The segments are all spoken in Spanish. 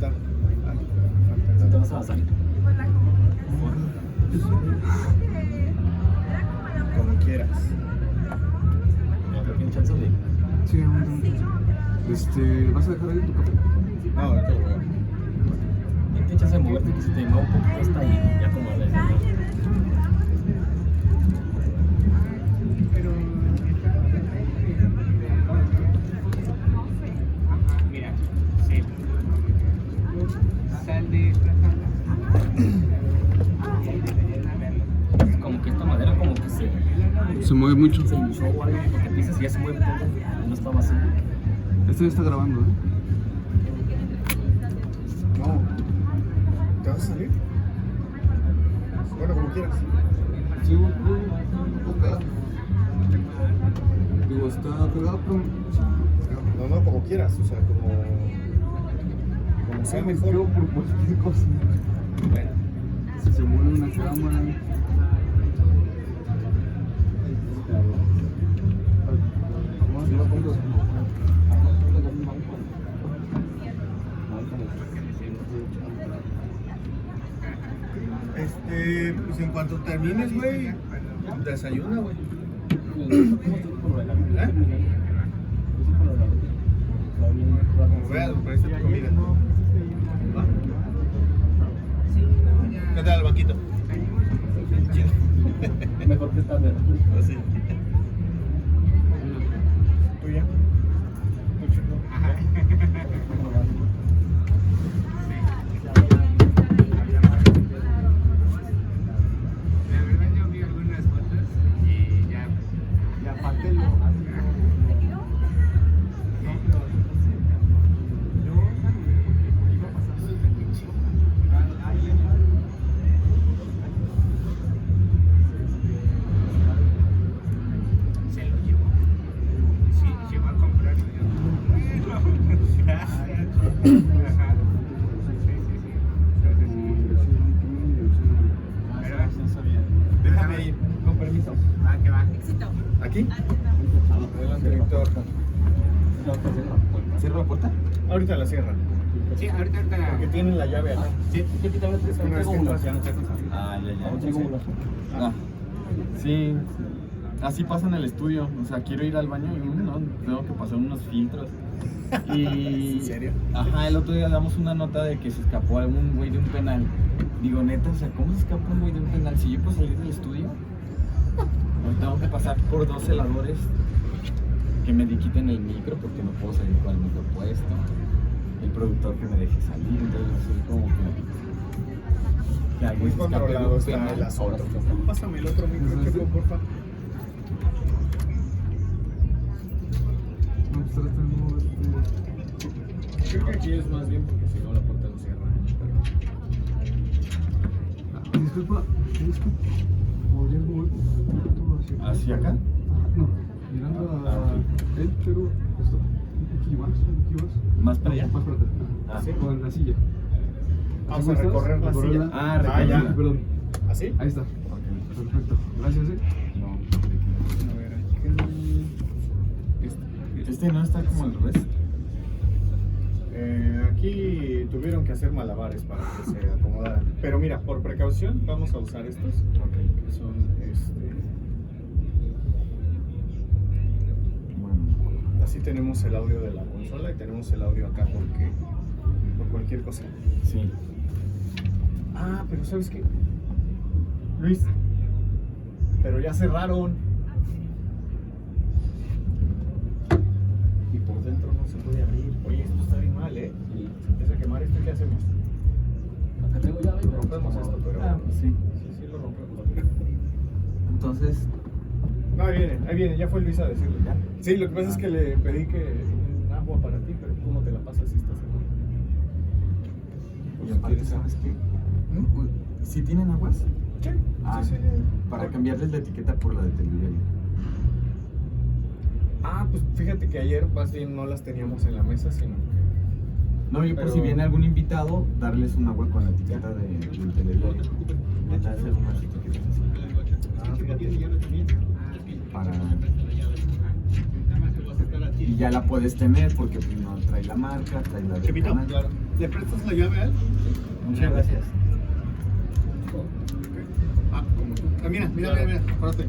está. Ah, ¿Sí te vas a salir? como quieras. ¿No tienes chance de...? Sí, ¿vas a dejar ahí tu café? No, ahorita lo veo. ¿No tienes chance de moverte que se te mueva un poquito esta y ya como la idea? Mira, sí. Sal de Como que esta madera como que Se mueve mucho. se hinchó o algo, porque pisas y ya se mueve todo. No estaba así. Este ya está grabando, ¿eh? No. ¿Te vas a salir? Bueno, como quieras. Sí, acá. Digo, está pegado, pero... No, como quieras. O sea, como sea mejor. Yo por cualquier cosa. Bueno. Si se mueve una cámara... Pues en cuanto termines, güey, desayuna, güey. Como veas, me parece tu comida. Va. ¿Qué tal el banquito? Mejor que esta verde. Así. ¿Tuya? La verdad yo vi algunas fotos y ya. Y aparte lo... Se lo llevó. Sí, llegó a comprarlo. Gracias. Ajá. Déjame ir, con permiso. Va, que va. ¿Aquí? Adelante, Víctor. ¿Cierra la puerta? Ahorita la cierran. Sí, ahorita. Porque tienen la llave acá. Sí, ¿qué quítame tres? Una vez que entras ya no te dejan salir. Ah, ya. ¿No traigo mula? Ah, sí, así pasa en el estudio. O sea, quiero ir al baño y no, tengo que pasar unos filtros. Y. ¿En serio? Ajá, el otro día damos una nota de que se escapó un güey de un penal. Digo, neta, o sea, ¿cómo se escapa un güey de un penal? Si yo puedo salir del estudio, no tengo que pasar por 2 celadores que me quiten el micro porque no puedo salir con el micro puesto. El productor que me deje salir, entonces soy como que alguien Muy se escape de controlado un está penal. el asunto. Pásame el otro micro, Checo, porfa. No, pues tratando Creo que aquí es más bien porque si no la puerta no cierra. Disculpa, ¿podrías mover todo ¿Hacia acá? No, mirando a él, pero esto. Un poquillo más. ¿Más para allá? Más para atrás. Ah. Sí, con la silla. Vamos Así a como recorrer estás, la recorrerla. silla. Ah, Ah, ya. Perdón, ¿Así? ahí está. Ok. Perfecto. Gracias, No, A ver, aquí. este no está como al revés. Aquí tuvieron que hacer malabares para que se acomodaran. Pero mira, por precaución vamos a usar estos. Que son Bueno, así tenemos el audio de la consola y tenemos el audio acá porque por cualquier cosa. sí. Ah, pero ¿sabes qué? Luis, pero ya cerraron. Y por dentro no se puede abrir. Oye, esto está bien mal, ¿eh? Se empieza a quemar esto, ¿qué hacemos? Acá tengo llave. Rompemos esto, pero... Ah, pues sí. Sí, lo rompemos. Entonces, No, ahí viene, ya fue Luis a decirle. ¿Ya? Sí, lo que pasa es que le pedí que un agua para ti, pero ¿cómo te la pasas si estás cerrado? y aparte, ¿sabes qué? ¿Sí tienen aguas? Sí, Ah, sí. para cambiarles la etiqueta por la de Televivero. Ah, pues fíjate que ayer más bien no las teníamos en la mesa, sino que... No, yo por Pero- si viene algún invitado, darles un agua con la etiqueta del Televivero. Neta, hacer unas etiquetas así. Ah, fíjate. Para... y ya la puedes tener porque pues, no trae la marca, trae la del Chepito, canal. claro. ¿Le prestas la llave a él? Muchas gracias. Ah, como tú. Ah, mira, acuérdate.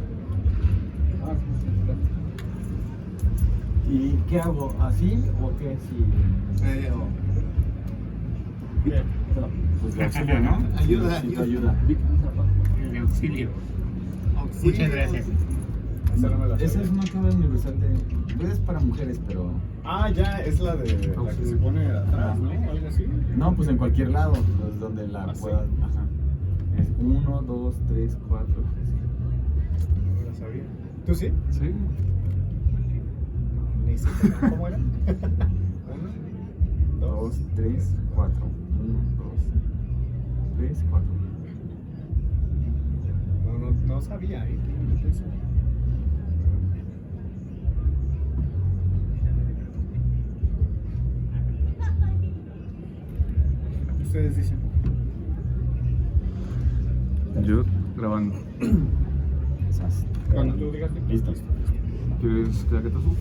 ¿Y qué hago? ¿Así o qué? Si Bien. pues de auxilio, ¿no? Ayuda, Necesito ayuda. ayuda. El de auxilio. Muchas gracias. Esa no me la Esa sabía. es una clave universal de... Es para mujeres, pero... Ah, ya, es la de la que se pone atrás, ¿no? Algo así. No, pues en cualquier lado, pues, donde la Ah, sí. puedas... Ajá. Es 1, 2, 3, 4... No la sabía. ¿Tú sí? Sí. Ni siquiera. ¿Cómo era? 1, 2, 3, 4. 1, 2, 3, 4. No sabía, ¿eh? Ustedes dicen. Yo grabando. Cuando tú digas. Listo. ¿Quieres claquetazo?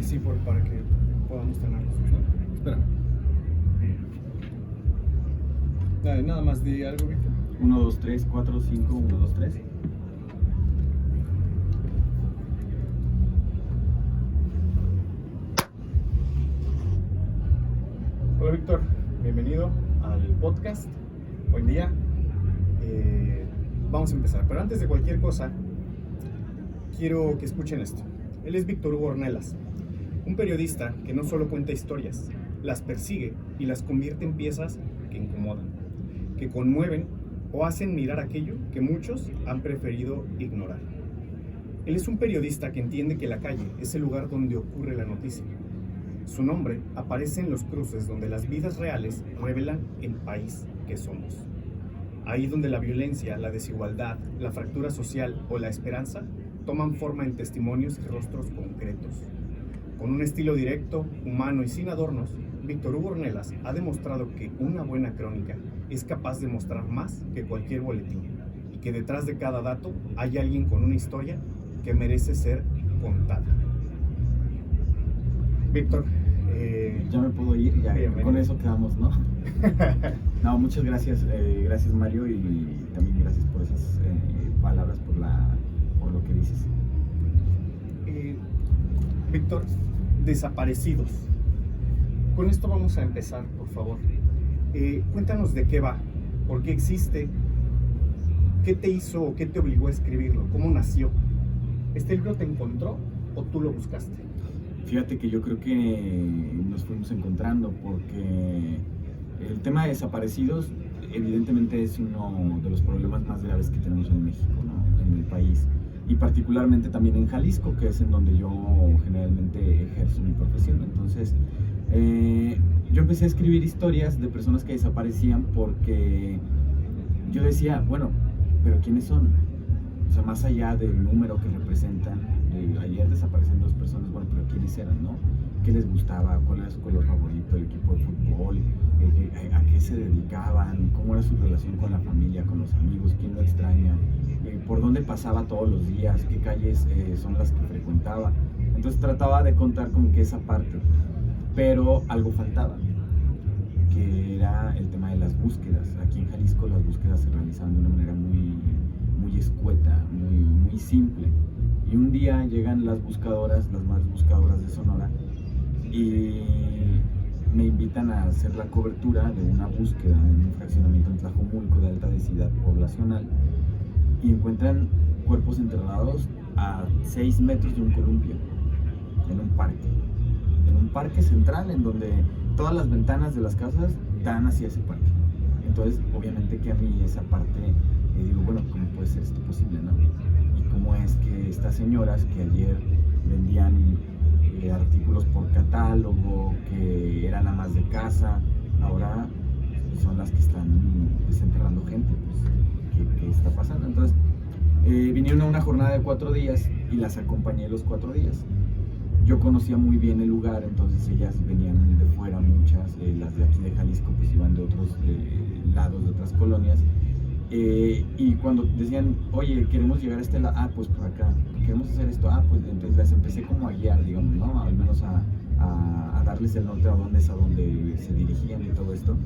Sí, para que podamos tenerlos. Espera. Nada más di algo, Víctor. 1, 2, 3, 4, 5, 1, 2, 3. Hola Víctor, bienvenido al podcast. Buen día. Vamos a empezar, pero antes de cualquier cosa, quiero que escuchen esto. Él es Víctor Hugo Ornelas, un periodista que no solo cuenta historias, las persigue y las convierte en piezas que incomodan, que conmueven o hacen mirar aquello que muchos han preferido ignorar. Él es un periodista que entiende que la calle es el lugar donde ocurre la noticia. Su nombre aparece en los cruces donde las vidas reales revelan el país que somos. Ahí donde la violencia, la desigualdad, la fractura social o la esperanza toman forma en testimonios y rostros concretos. Con un estilo directo, humano y sin adornos, Víctor Hugo Ornelas ha demostrado que una buena crónica es capaz de mostrar más que cualquier boletín y que detrás de cada dato hay alguien con una historia que merece ser contada. Víctor, Ya me puedo ir, ya Bienvenido. con eso quedamos, ¿no? No, muchas gracias, gracias Mario y también gracias por esas palabras, por lo que dices. Víctor, desaparecidos. Con esto vamos a empezar, por favor. Cuéntanos de qué va, por qué existe, qué te hizo o qué te obligó a escribirlo, cómo nació. ¿Este libro te encontró o tú lo buscaste? Fíjate que yo creo que nos fuimos encontrando porque el tema de desaparecidos evidentemente es uno de los problemas más graves que tenemos en México, ¿no? En el país y particularmente también en Jalisco, que es en donde yo generalmente ejerzo mi profesión. Entonces yo empecé a escribir historias de personas que desaparecían porque yo decía, bueno, pero ¿quiénes son? O sea, más allá del número que representan, ayer desaparecen 2 personas, bueno, pero ¿quiénes eran, no? ¿Qué les gustaba? ¿Cuál era su color favorito? ¿El equipo de fútbol? ¿A qué se dedicaban? ¿Cómo era su relación con la familia, con los amigos? ¿Quién lo extraña? ¿Por dónde pasaba todos los días? ¿Qué calles son las que frecuentaba? Entonces trataba de contar como que esa parte, pero algo faltaba, que era el tema de las búsquedas. Aquí en Jalisco las búsquedas se realizaban de una manera muy escueta, muy simple. Y un día llegan las buscadoras, las más buscadoras de Sonora, y me invitan a hacer la cobertura de una búsqueda en un fraccionamiento en Tlajomulco de alta densidad poblacional, y encuentran cuerpos enterrados a 6 metros de un columpio, en un parque central en donde todas las ventanas de las casas dan hacia ese parque. Entonces, obviamente que a mí esa parte, digo, bueno, ¿cómo puede ser esto posible, no? Y cómo es que estas señoras que ayer vendían artículos por catálogo, que eran amas de casa, ahora son las que están desenterrando gente, pues, ¿qué está pasando? Entonces, vinieron a una jornada de 4 días y las acompañé los 4 días. Yo conocía muy bien el lugar, entonces ellas venían de fuera, muchas, las de aquí de Jalisco pues iban de otros lados, de otras colonias, Y cuando decían, oye, queremos llegar a este lado, pues por acá, queremos hacer esto, pues entonces las empecé como a guiar, digamos, ¿no? Al menos a darles el norte a dónde se dirigían y todo esto.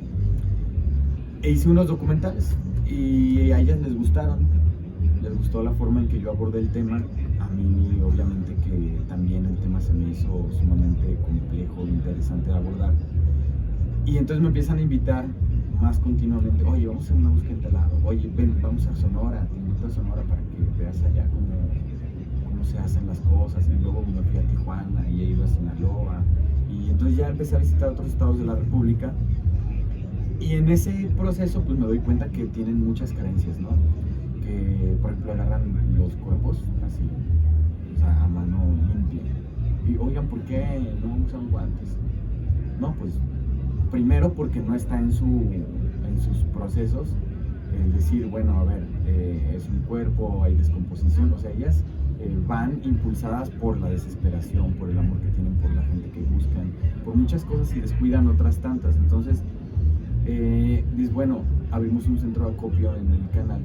E hice unos documentales y a ellas les gustó la forma en que yo abordé el tema. A mí obviamente que también el tema se me hizo sumamente complejo, interesante de abordar. Y entonces me empiezan a invitar más continuamente, oye, vamos a hacer una búsqueda en tal lado, oye, ven, vamos a Sonora, te invito a Sonora para que veas allá cómo se hacen las cosas. Y luego me fui a Tijuana y he ido a Sinaloa. Y entonces ya empecé a visitar otros estados de la República. Y en ese proceso pues me doy cuenta que tienen muchas carencias, ¿no? Que por ejemplo agarran los cuerpos así, o sea, a mano limpia. Y oigan, ¿por qué no usan guantes? No, pues primero porque no está en sus procesos el decir, bueno, a ver, es un cuerpo, hay descomposición, o sea, ellas van impulsadas por la desesperación, por el amor que tienen por la gente que buscan, por muchas cosas y descuidan otras tantas. Entonces, dices, bueno, abrimos un centro de acopio en el canal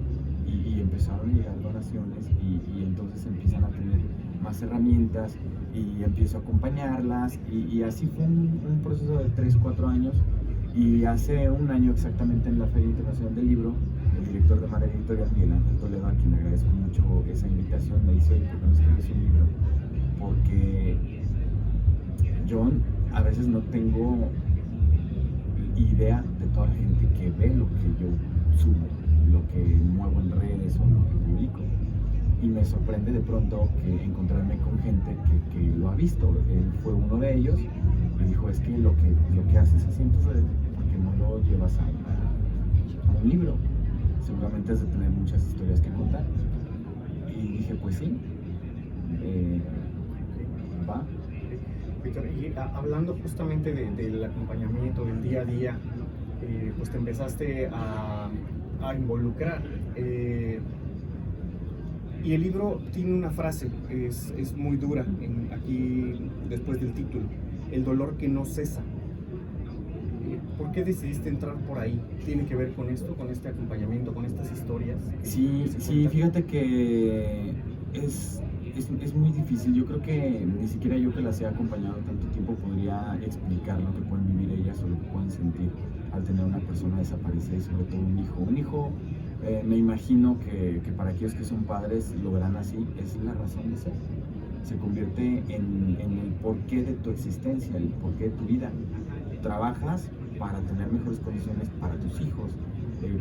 y empezaron a llegar donaciones y entonces empiezan a tener más herramientas y empiezo a acompañarlas y así fue un proceso de 3-4 años. Y hace un año exactamente en la Feria Internacional del Libro, el director de Madera Editorial, Miguel Ángel Toledo, a quien agradezco mucho esa invitación, me dice, oye, ¿por qué no escribes un libro? Porque yo a veces no tengo idea de toda la gente que ve lo que yo subo, lo que muevo en redes o lo que publico. Y me sorprende de pronto que encontrarme con gente que lo ha visto. Él fue uno de ellos y dijo, es que lo que haces así, entonces, ¿por qué no lo llevas a un libro? Seguramente has de tener muchas historias que contar. Y dije, pues sí, va. Víctor, y hablando justamente del acompañamiento, del día a día, pues te empezaste a involucrar. Y el libro tiene una frase, es muy dura, aquí después del título, el dolor que no cesa. ¿Por qué decidiste entrar por ahí? ¿Tiene que ver con esto, con este acompañamiento, con estas historias? Sí, fíjate que es muy difícil. Yo creo que ni siquiera yo, que las he acompañado tanto tiempo, podría explicar lo que pueden vivir ellas o lo que pueden sentir al tener una persona desaparecida y sobre todo un hijo. Un hijo, me imagino que para aquellos que son padres lo verán así, es la razón de ser. Se convierte en el porqué de tu existencia, el porqué de tu vida. Trabajas para tener mejores condiciones para tus hijos,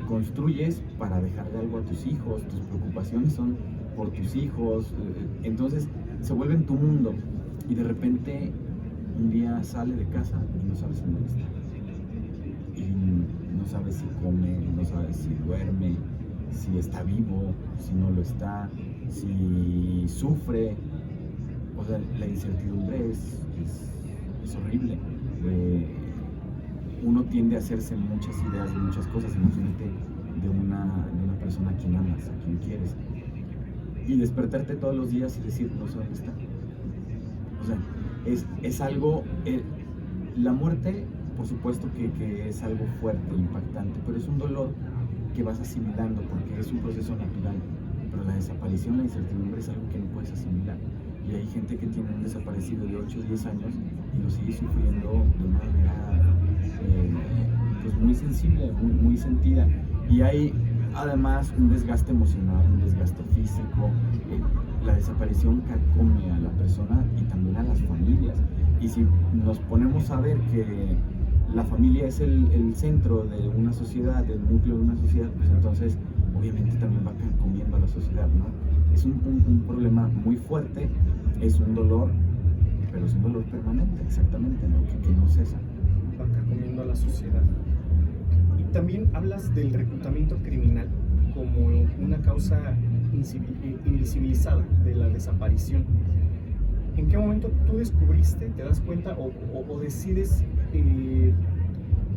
construyes para dejarle algo a tus hijos, tus preocupaciones son por tus hijos, entonces se vuelve en tu mundo y de repente un día sale de casa y no sabes en dónde está. Y no sabes si come, no sabes si duerme, si está vivo, si no lo está, si sufre. O sea, la incertidumbre es horrible. Uno tiende a hacerse muchas ideas de muchas cosas, imagínate de una persona a quien amas, a quien quieres. Y despertarte todos los días y decir, no sé dónde está. O sea, es algo... la muerte, por supuesto que es algo fuerte, impactante, pero es un dolor que vas asimilando porque es un proceso natural. Pero la desaparición, la incertidumbre es algo que no puedes asimilar. Y hay gente que tiene un desaparecido de 8 o 10 años y lo sigue sufriendo de una manera pues muy sensible, muy sentida. Y hay además un desgaste emocional, un desgaste físico. La desaparición carcome a la persona y también a las familias. Y si nos ponemos a ver que la familia es el centro de una sociedad, el núcleo de una sociedad, pues entonces obviamente también va carcomiendo a la sociedad, ¿no? Es un problema muy fuerte, es un dolor, pero es un dolor permanente, exactamente, ¿no? Que no cesa. Va carcomiendo a la sociedad. Y también hablas del reclutamiento criminal como una causa invisibilizada de la desaparición. ¿En qué momento tú descubriste, te das cuenta o decides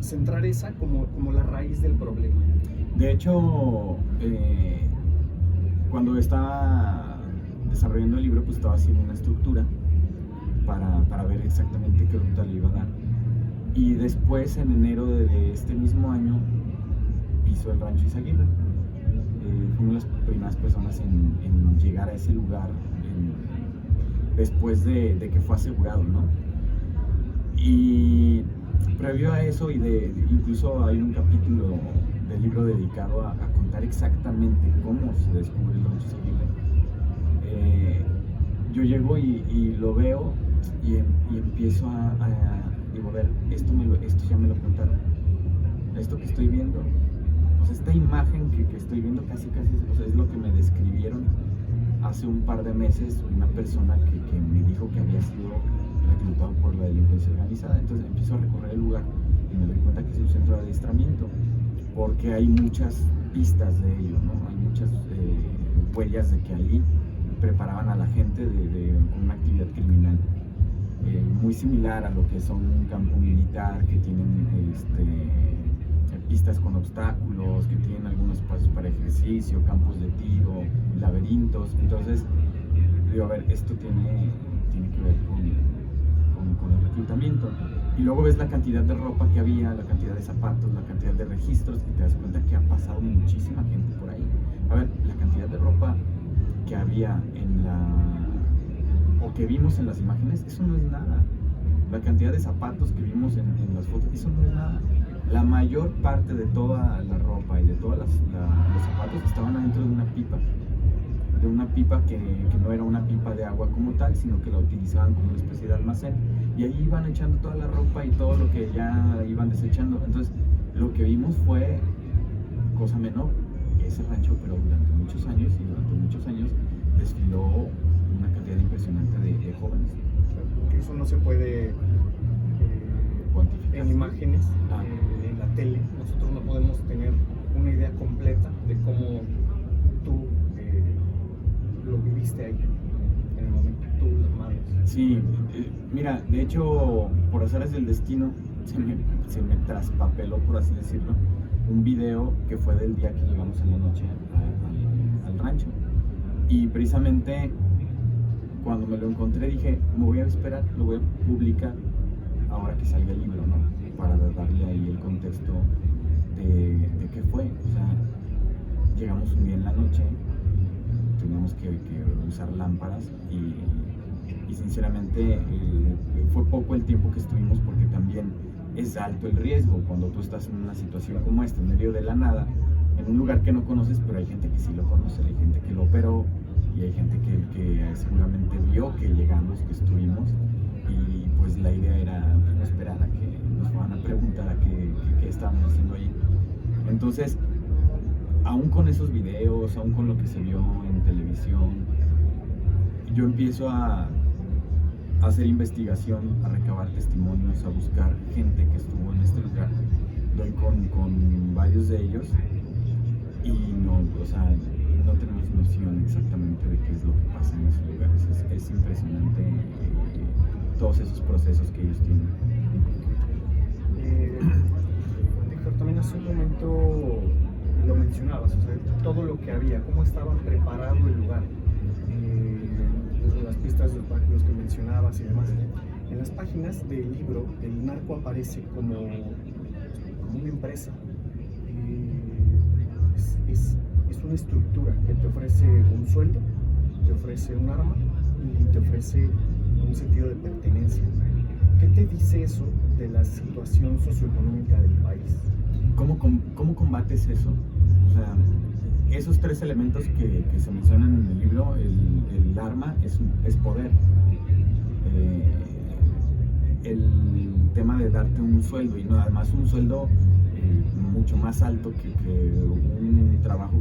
centrar esa como la raíz del problema? De hecho, cuando estaba desarrollando el libro, pues estaba haciendo una estructura para ver exactamente qué ruta le iba a dar. Y después, en enero de este mismo año, piso el rancho Izaguirre. fue una de las primeras personas en llegar a ese lugar después de que fue asegurado, ¿no? Y previo a eso, incluso hay un capítulo del libro dedicado a contar exactamente cómo se descubre el rancho Seguirre. Yo llego y lo veo y empiezo digo, a ver, esto ya me lo contaron, esto que estoy viendo, pues esta imagen que estoy viendo casi, o sea, es lo que me describieron hace un par de meses una persona que me dijo que había sido reclutado por la delincuencia organizada. Entonces empiezo a recorrer el lugar y me doy cuenta que es un centro de adiestramiento, porque hay muchas pistas de ello, ¿no? Hay muchas huellas de que ahí preparaban a la gente con una actividad criminal. Muy similar a lo que son un campo militar, que tienen pistas con obstáculos, que tienen algunos espacios para ejercicio, campos de tiro, laberintos. Entonces, digo, a ver, esto tiene que ver con el reclutamiento. Y luego ves la cantidad de ropa que había, la cantidad de zapatos, la cantidad de registros, y te das cuenta que ha pasado muchísima gente por ahí. A ver, la cantidad de ropa que había o que vimos en las imágenes, eso no es nada. La cantidad de zapatos que vimos en las fotos, eso no es nada. La mayor parte de toda la ropa y de todos los zapatos estaban adentro de una pipa que no era una pipa de agua como tal, sino que la utilizaban como una especie de almacén, y ahí iban echando toda la ropa y todo lo que ya iban desechando. Entonces, lo que vimos fue cosa menor. Ese rancho, pero durante muchos años desfiló una cantidad impresionante de jóvenes. Eso no se puede cuantificar en imágenes, en la tele. Nosotros no podemos tener una idea completa de cómo tú lo viviste ahí, en el momento, tú, las manos. Sí, mira, de hecho, por azares del destino, se me traspapeló, por así decirlo, un video que fue del día que llegamos en la noche al rancho. Y precisamente cuando me lo encontré dije, me voy a esperar, lo voy a publicar ahora que salga el libro, ¿no? Para darle ahí el contexto de qué fue. O sea, llegamos un día en la noche, tuvimos que usar lámparas y sinceramente fue poco el tiempo que estuvimos, porque también es alto el riesgo cuando tú estás en una situación como esta, en medio de la nada, en un lugar que no conoces, pero hay gente que sí lo conoce, hay gente que lo operó y hay gente que seguramente vio que llegamos, que estuvimos, y pues la idea era no esperar a que nos fueran a preguntar a qué estábamos haciendo ahí. Entonces, aún con esos videos, aún con lo que se vio en televisión, yo empiezo a hacer investigación, a recabar testimonios, a buscar gente que estuvo en este lugar. Doy con varios de ellos y no tenemos noción exactamente de qué es lo que pasa en esos lugares. Es impresionante todos esos procesos que ellos tienen. Víctor, también hace un momento lo mencionabas, o sea, todo lo que había, cómo estaba preparado el lugar, desde las pistas de los que mencionabas y demás. En las páginas del libro, el narco aparece como una empresa. Es una estructura que te ofrece un sueldo, te ofrece un arma y te ofrece un sentido de pertenencia. ¿Qué te dice eso de la situación socioeconómica del país? ¿Cómo combates eso? O sea, esos tres elementos que se mencionan en el libro, el arma es poder. El tema de darte un sueldo, y no, además un sueldo mucho más alto que un trabajo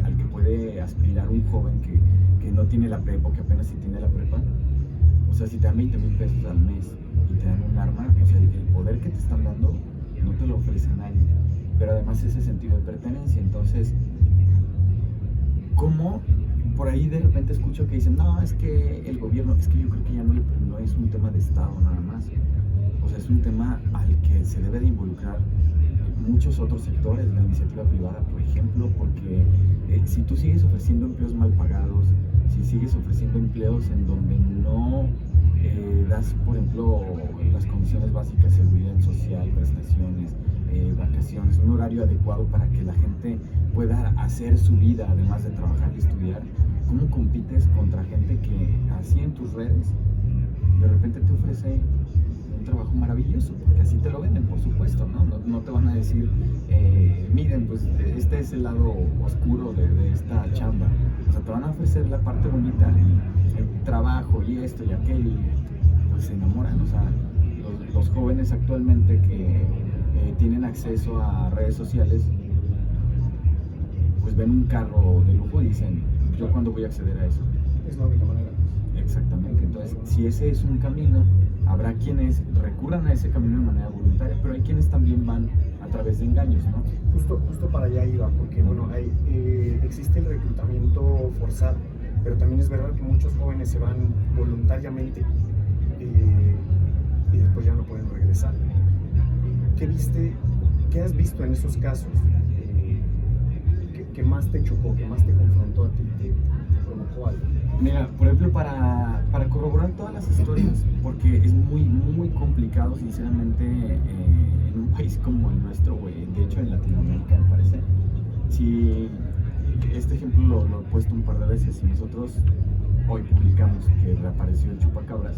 al que puede aspirar un joven que no tiene la prepa, o que apenas si tiene la prepa. O sea, si te dan 20,000 pesos al mes y te dan un arma, o sea, el poder que te están dando no te lo ofrece nadie, pero además ese sentido de pertenencia. Entonces, ¿cómo? Por ahí de repente escucho que dicen, no, es que el gobierno, es que yo creo que ya no es un tema de Estado nada más, o sea, es un tema al que se debe de involucrar muchos otros sectores, la iniciativa privada, por ejemplo, porque si tú sigues ofreciendo empleos mal pagados, si sigues ofreciendo empleos en donde no das, por ejemplo, las condiciones básicas, seguridad social, prestaciones, vacaciones, un horario horario adecuado para que la gente pueda hacer su vida, además de trabajar y estudiar, ¿cómo compites contra gente que así en tus redes de repente te ofrece un trabajo maravilloso? Porque así te lo venden, por supuesto, ¿no? No te van a decir, miren, pues este es el lado oscuro de esta chamba. O sea, te van a ofrecer la parte bonita, el trabajo y esto y aquello, y pues se enamoran. O sea, los jóvenes actualmente que tienen acceso a redes sociales, pues ven un carro de lujo y dicen, ¿yo cuándo voy a acceder a eso? Es la única manera. Exactamente. Entonces, si ese es un camino, habrá quienes recurran a ese camino de manera voluntaria, pero hay quienes también van a través de engaños, ¿no? Justo para allá iba, porque bueno, existe el reclutamiento forzado, pero también es verdad que muchos jóvenes se van voluntariamente y después ya no pueden regresar. ¿Qué has visto en esos casos? ¿Qué más te chocó, qué más te confrontó a ti, te provocó algo? Mira, por ejemplo, para corroborar todas las historias, porque es muy, muy complicado, sinceramente, en un país como el nuestro, de hecho en Latinoamérica, me parece. Si este ejemplo lo he puesto un par de veces, si nosotros hoy publicamos que reapareció el chupacabras,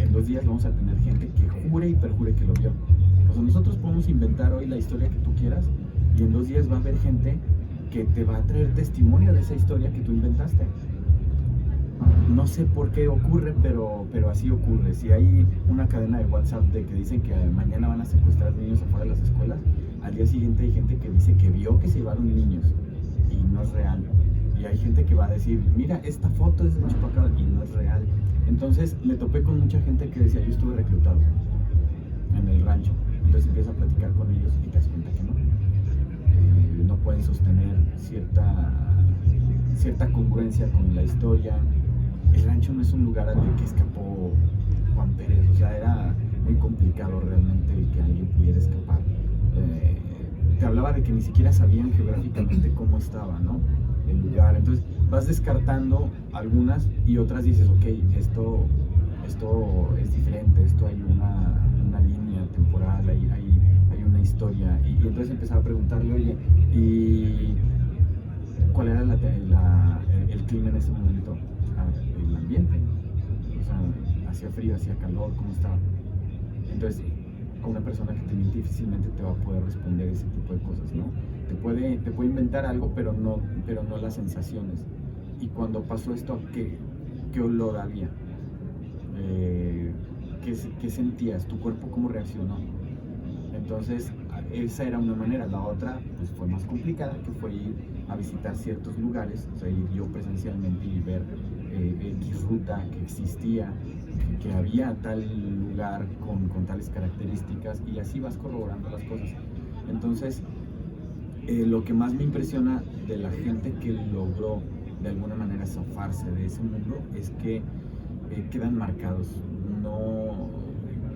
en 2 días vamos a tener gente que jure y perjure que lo vio. O sea, nosotros podemos inventar hoy la historia que tú quieras y en 2 días va a haber gente que te va a traer testimonio de esa historia que tú inventaste. No sé por qué ocurre, pero así ocurre. Si hay una cadena de WhatsApp de que dicen que mañana van a secuestrar niños afuera de las escuelas, al día siguiente hay gente que dice que vio que se llevaron niños y no es real. Y hay gente que va a decir, mira, esta foto es de chupacabras y no es real. Entonces me topé con mucha gente que decía, yo estuve reclutado en el rancho. Entonces empiezas a platicar con ellos y te das cuenta que no. No pueden sostener cierta congruencia con la historia. El rancho no es un lugar al que escapó Juan Pérez, o sea, era muy complicado realmente que alguien pudiera escapar. Te hablaba de que ni siquiera sabían geográficamente cómo estaba, ¿no? El lugar. Entonces vas descartando algunas y otras dices, ok, esto es diferente, esto hay una línea temporal, hay una historia. Y entonces empezaba a preguntarle, oye, ¿y cuál era el clima en ese momento? El ambiente, o sea, hacía frío, hacía calor, ¿cómo estaba? Entonces, a una persona que te miente difícilmente te va a poder responder ese tipo de cosas, ¿no? Te puede inventar algo, pero no las sensaciones. Y cuando pasó esto, ¿qué olor había? ¿Qué sentías? ¿Tu cuerpo cómo reaccionó? Entonces, esa era una manera. La otra, pues, fue más complicada, que fue ir a visitar ciertos lugares, o sea, ir yo presencialmente y ver X ruta que existía, que había tal lugar con tales características, y así vas corroborando las cosas. Entonces, lo que más me impresiona de la gente que logró de alguna manera zafarse de ese mundo es que quedan marcados. No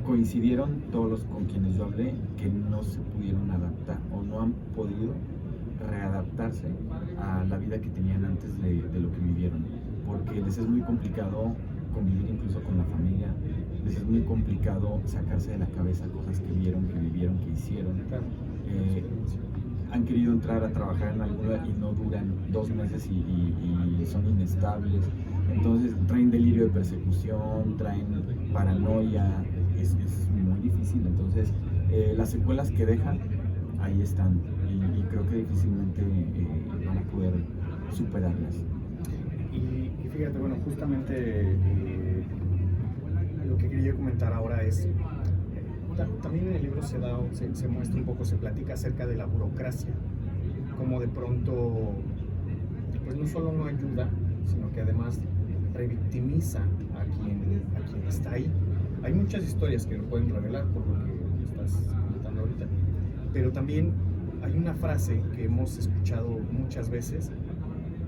coincidieron todos los con quienes yo hablé que no se pudieron adaptar o no han podido readaptarse a la vida que tenían antes de lo que vivieron, porque les es muy complicado convivir incluso con la familia, les es muy complicado sacarse de la cabeza cosas que vieron, que vivieron, que hicieron. Han querido entrar a trabajar en alguna y no duran 2 meses y son inestables. Entonces traen delirio de persecución, traen paranoia, es muy difícil. Entonces las secuelas que dejan ahí están y creo que difícilmente van a poder superarlas. Y fíjate, bueno, justamente lo que quería comentar ahora es, también en el libro se muestra un poco, se platica acerca de la burocracia, como de pronto, pues no solo no ayuda, sino que además revictimiza a quien está ahí. Hay muchas historias que lo pueden revelar por lo que estás contando ahorita, pero también hay una frase que hemos escuchado muchas veces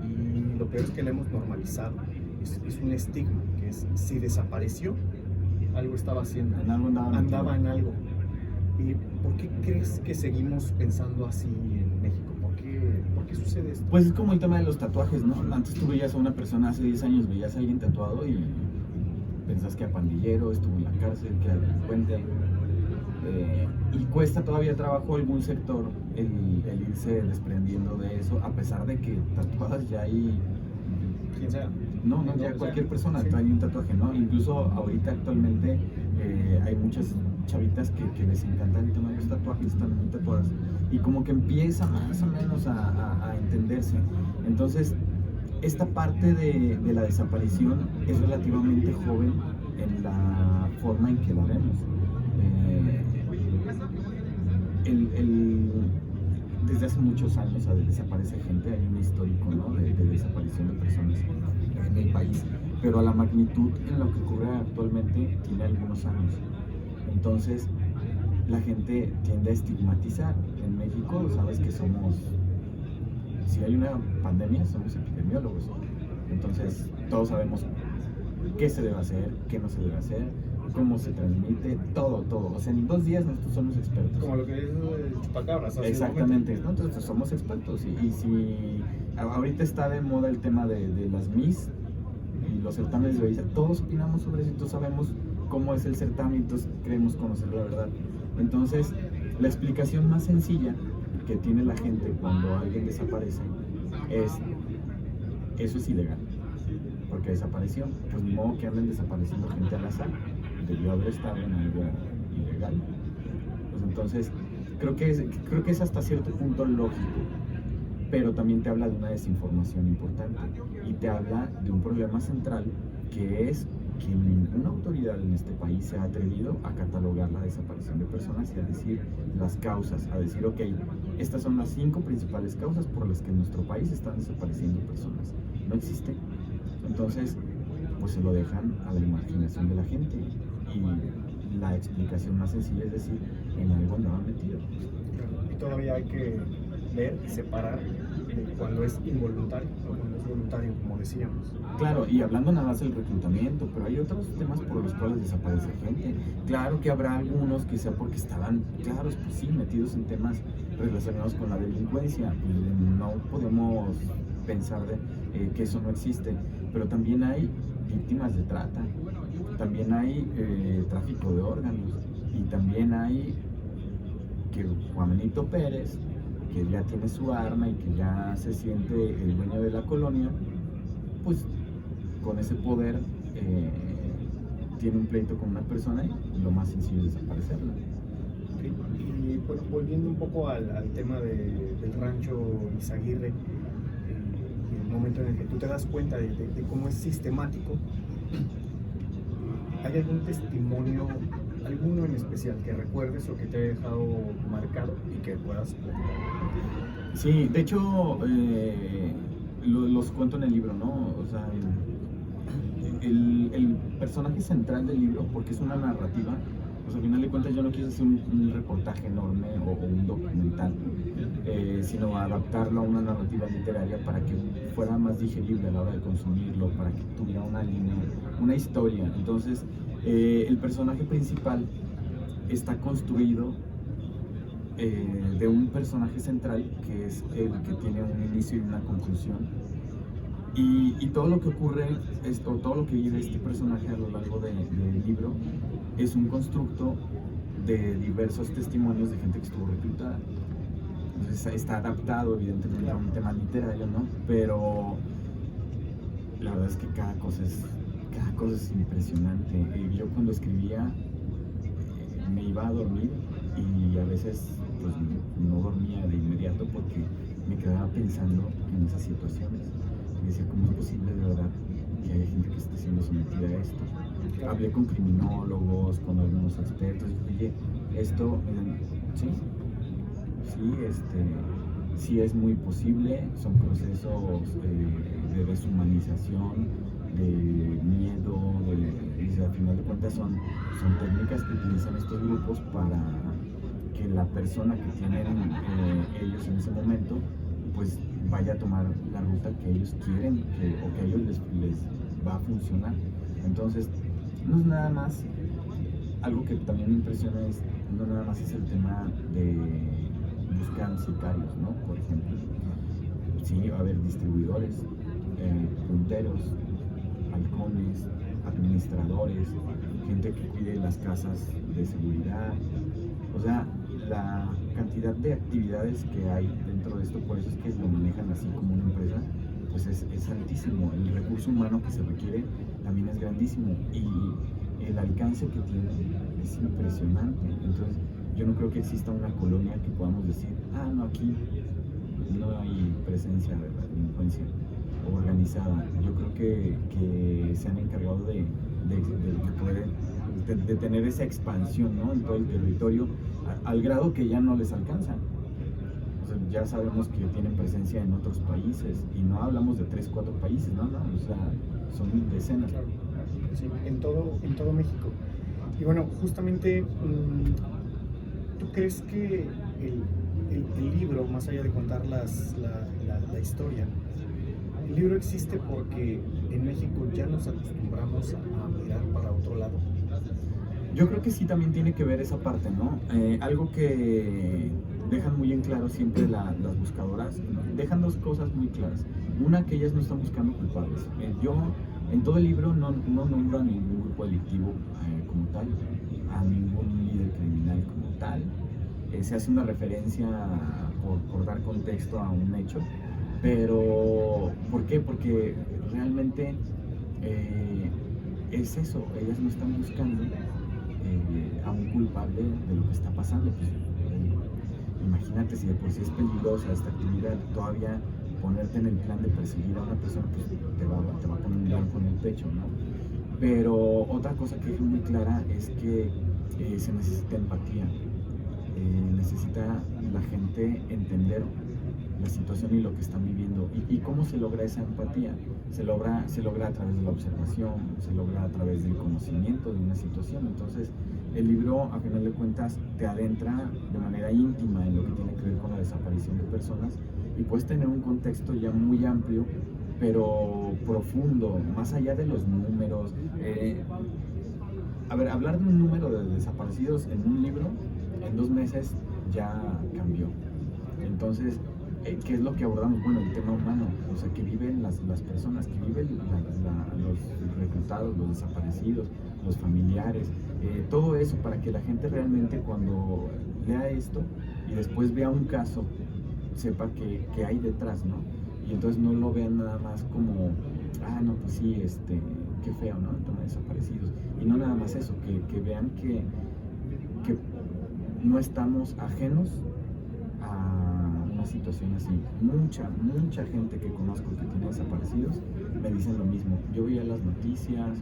y lo peor es que la hemos normalizado. Es un estigma, que es, si desapareció, algo estaba haciendo, andaba en algo. ¿Y por qué crees que seguimos pensando así en México? ¿Por qué sucede esto? Pues es como el tema de los tatuajes, ¿no? Antes tú veías a una persona, hace 10 años veías a alguien tatuado y pensás que era pandillero, estuvo en la cárcel, que era delincuente. Y cuesta todavía trabajo algún sector el irse desprendiendo de eso, a pesar de que tatuadas ya hay. Quien sea. No, ya cualquier persona trae un tatuaje, ¿no? Incluso ahorita actualmente hay muchas chavitas que les encanta el tema de los tatuajes, están muy tatuadas, y como que empieza más o menos a entenderse. Entonces, esta parte de la desaparición es relativamente joven en la forma en que la vemos. Desde hace muchos años desaparece gente, hay un histórico, ¿no?, de desaparición de personas en el país, pero a la magnitud en lo que ocurre actualmente tiene algunos años. Entonces la gente tiende a estigmatizar. En México, sabes que si hay una pandemia, somos epidemiólogos, entonces todos sabemos qué se debe hacer, qué no se debe hacer, cómo se transmite, todo. O sea, en 2 días nosotros somos expertos. Como lo que dijo el chupacabras. Hace Exactamente, un ¿no? Entonces somos expertos. Y si ahorita está de moda el tema de las Miss y los certámenes de belleza, todos opinamos sobre eso, todos sabemos cómo es el certamen, entonces creemos conocer la verdad. Entonces, la explicación más sencilla que tiene la gente cuando alguien desaparece es: eso es ilegal, porque desapareció. Pues ni modo que anden desapareciendo gente al azar, debió haber estado en algo ilegal. Pues entonces, creo que es hasta cierto punto lógico, pero también te habla de una desinformación importante y te habla de un problema central, que es que ninguna autoridad en este país se ha atrevido a catalogar la desaparición de personas y a decir las causas, a decir, ok, estas son las 5 principales causas por las que en nuestro país están desapareciendo personas. No existe. Entonces, pues se lo dejan a la imaginación de la gente, y la explicación más sencilla es decir, en algo andaban metidos. Y todavía hay que ver y separar de cuando es involuntario o cuando es voluntario, como decíamos. Claro, y hablando nada más del reclutamiento, pero hay otros temas por los cuales desaparece gente. Claro que habrá algunos que sea porque estaban, claro, pues sí, metidos en temas relacionados con la delincuencia. Pues no podemos pensar que eso no existe, pero también hay víctimas de trata, también hay tráfico de órganos, y también hay que Juanito Pérez, que ya tiene su arma y que ya se siente el dueño de la colonia, pues con ese poder tiene un pleito con una persona y lo más sencillo es desaparecerla. Okay. Y bueno, volviendo un poco al tema del rancho Izaguirre, el momento en el que tú te das cuenta de cómo es sistemático, ¿hay algún testimonio, alguno en especial que recuerdes o que te haya dejado marcado y que puedas platicar? Sí, de hecho, los cuento en el libro, ¿no? O sea, el personaje central del libro, porque es una narrativa, pues al final de cuentas yo no quise hacer un reportaje enorme o un documental, sino adaptarlo a una narrativa literaria para que fuera más digerible a la hora de consumirlo, para que tuviera una línea, una historia. Entonces, el personaje principal está construido de un personaje central que es el que tiene un inicio y una conclusión, y todo lo que ocurre, o todo lo que vive este personaje a lo largo del libro es un constructo de diversos testimonios de gente que estuvo reclutada. Entonces está adaptado evidentemente a un tema literario, ¿no? Pero la verdad es que cada cosa es impresionante. Yo cuando escribía me iba a dormir y a veces pues no dormía de inmediato porque me quedaba pensando en esas situaciones y decía, ¿cómo es posible de verdad que haya gente que esté siendo sometida a esto? Hablé con criminólogos, con algunos expertos, y oye, esto sí es muy posible, son procesos de deshumanización, de miedo, y al final de cuentas son técnicas que utilizan estos grupos para que la persona que tienen ellos en ese momento pues vaya a tomar la ruta que ellos quieren o que a ellos les va a funcionar. Entonces, no es nada más, algo que también me impresiona es, no nada más es el tema de buscar sicarios, ¿no? Por ejemplo, sí, va a haber distribuidores, punteros, halcones, administradores, gente que cuide las casas de seguridad, O sea, la cantidad de actividades que hay dentro de esto, por eso es que lo manejan así como una empresa, pues es altísimo. El recurso humano que se requiere también es grandísimo y el alcance que tiene es impresionante. Entonces, yo no creo que exista una colonia que podamos decir, no, aquí no hay presencia de la delincuencia organizada. Yo creo que se han encargado de tener esa expansión, ¿no?, en todo el territorio, al grado que ya no les alcanza. O sea, ya sabemos que tienen presencia en otros países y no hablamos de 3, 4 países, no, o sea, son decenas. Claro, sí, en todo México. Y bueno, justamente, ¿tú crees que el libro, más allá de contar la historia, el libro existe porque en México ya nos acostumbramos a mirar para otro lado? Yo creo que sí también tiene que ver esa parte, ¿no? Algo que dejan muy en claro siempre las buscadoras, dejan dos cosas muy claras. Una, que ellas no están buscando culpables. Yo en todo el libro no nombro a ningún grupo delictivo como tal, a ningún líder criminal como tal. Se hace una referencia por dar contexto a un hecho, pero ¿por qué? Porque realmente es eso, ellas no están buscando a un culpable de lo que está pasando. Pues, imagínate, si de por sí es peligrosa esta actividad, todavía ponerte en el plan de perseguir a una persona, pues te va a poner un blanco en el pecho, ¿no? Pero otra cosa que es muy clara es que se necesita empatía, necesita la gente entender la situación y lo que están viviendo. ¿Y cómo se logra esa empatía? Se logra a través de la observación, se logra a través del conocimiento de una situación. Entonces, el libro, a final de cuentas, te adentra de manera íntima en lo que tiene que ver con la desaparición de personas y puedes tener un contexto ya muy amplio, pero profundo, más allá de los números. Hablar de un número de desaparecidos en un libro, en 2 meses ya cambió. Entonces, ¿qué es lo que abordamos? Bueno, el tema humano, o sea, que viven las personas, que viven los reclutados, los desaparecidos, los familiares, todo eso, para que la gente realmente, cuando lea esto y después vea un caso, sepa que hay detrás, ¿no? Y entonces no lo vean nada más como, no, pues sí, qué feo, ¿no?, el tema de desaparecidos. Y no nada más eso, que vean que no estamos ajenos a una situación así. Mucha gente que conozco que tiene desaparecidos me dicen lo mismo. Yo veía las noticias,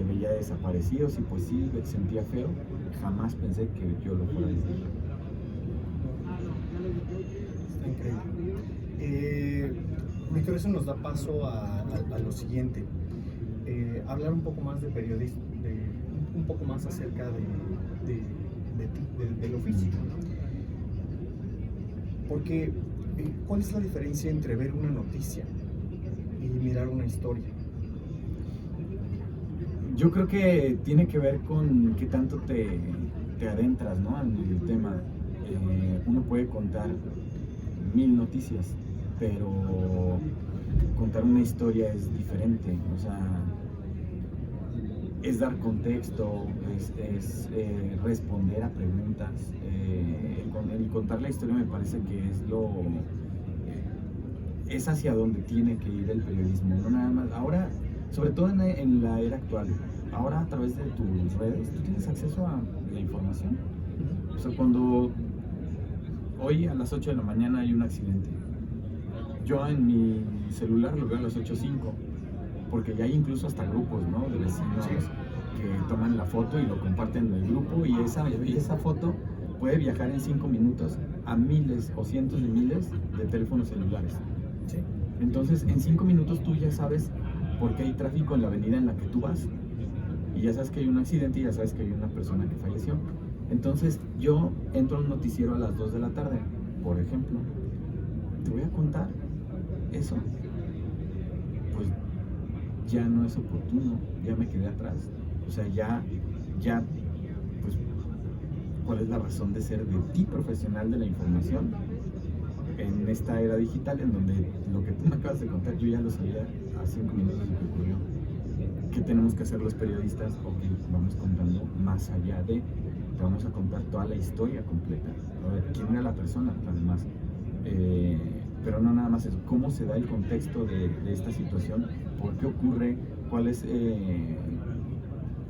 veía desaparecidos y pues sí, sentía feo. Jamás pensé que yo lo fuera a vivir. Está increíble. Mi eso nos da paso a lo siguiente. Hablar un poco más de periodismo, un poco más acerca del oficio, ¿no? Porque, ¿cuál es la diferencia entre ver una noticia y mirar una historia? Yo creo que tiene que ver con qué tanto te adentras, ¿no?, en el tema. Uno puede contar 1000 noticias, pero contar una historia es diferente. O sea, es dar contexto, es responder a preguntas. El contar la historia me parece que es hacia donde tiene que ir el periodismo, no nada más. Ahora, sobre todo en la era actual, ahora a través de tus redes, tú tienes acceso a la información. O sea, cuando hoy a las 8 de la mañana hay un accidente, yo en mi celular lo veo a las 8:05, porque ya hay incluso hasta grupos, ¿no?, de vecinos que toman la foto y lo comparten en el grupo, y esa foto puede viajar en 5 minutos a miles o cientos de miles de teléfonos celulares. Sí. Entonces, en 5 minutos tú ya sabes por qué hay tráfico en la avenida en la que tú vas, y ya sabes que hay un accidente y ya sabes que hay una persona que falleció. Entonces, yo entro a un noticiero a las 2 de la tarde, por ejemplo, te voy a contar eso. Pues ya no es oportuno, ya me quedé atrás. O sea, ya, pues, ¿cuál es la razón de ser de ti, profesional de la información, en esta era digital en donde lo que tú me acabas de contar yo ya lo sabía a 5 minutos de que ocurrió? ¿Qué tenemos que hacer los periodistas? Ok, vamos contando más allá de te vamos a contar toda la historia completa, ¿no? Quién era la persona, además. Pero no nada más eso, cómo se da el contexto de esta situación, por qué ocurre, cuál es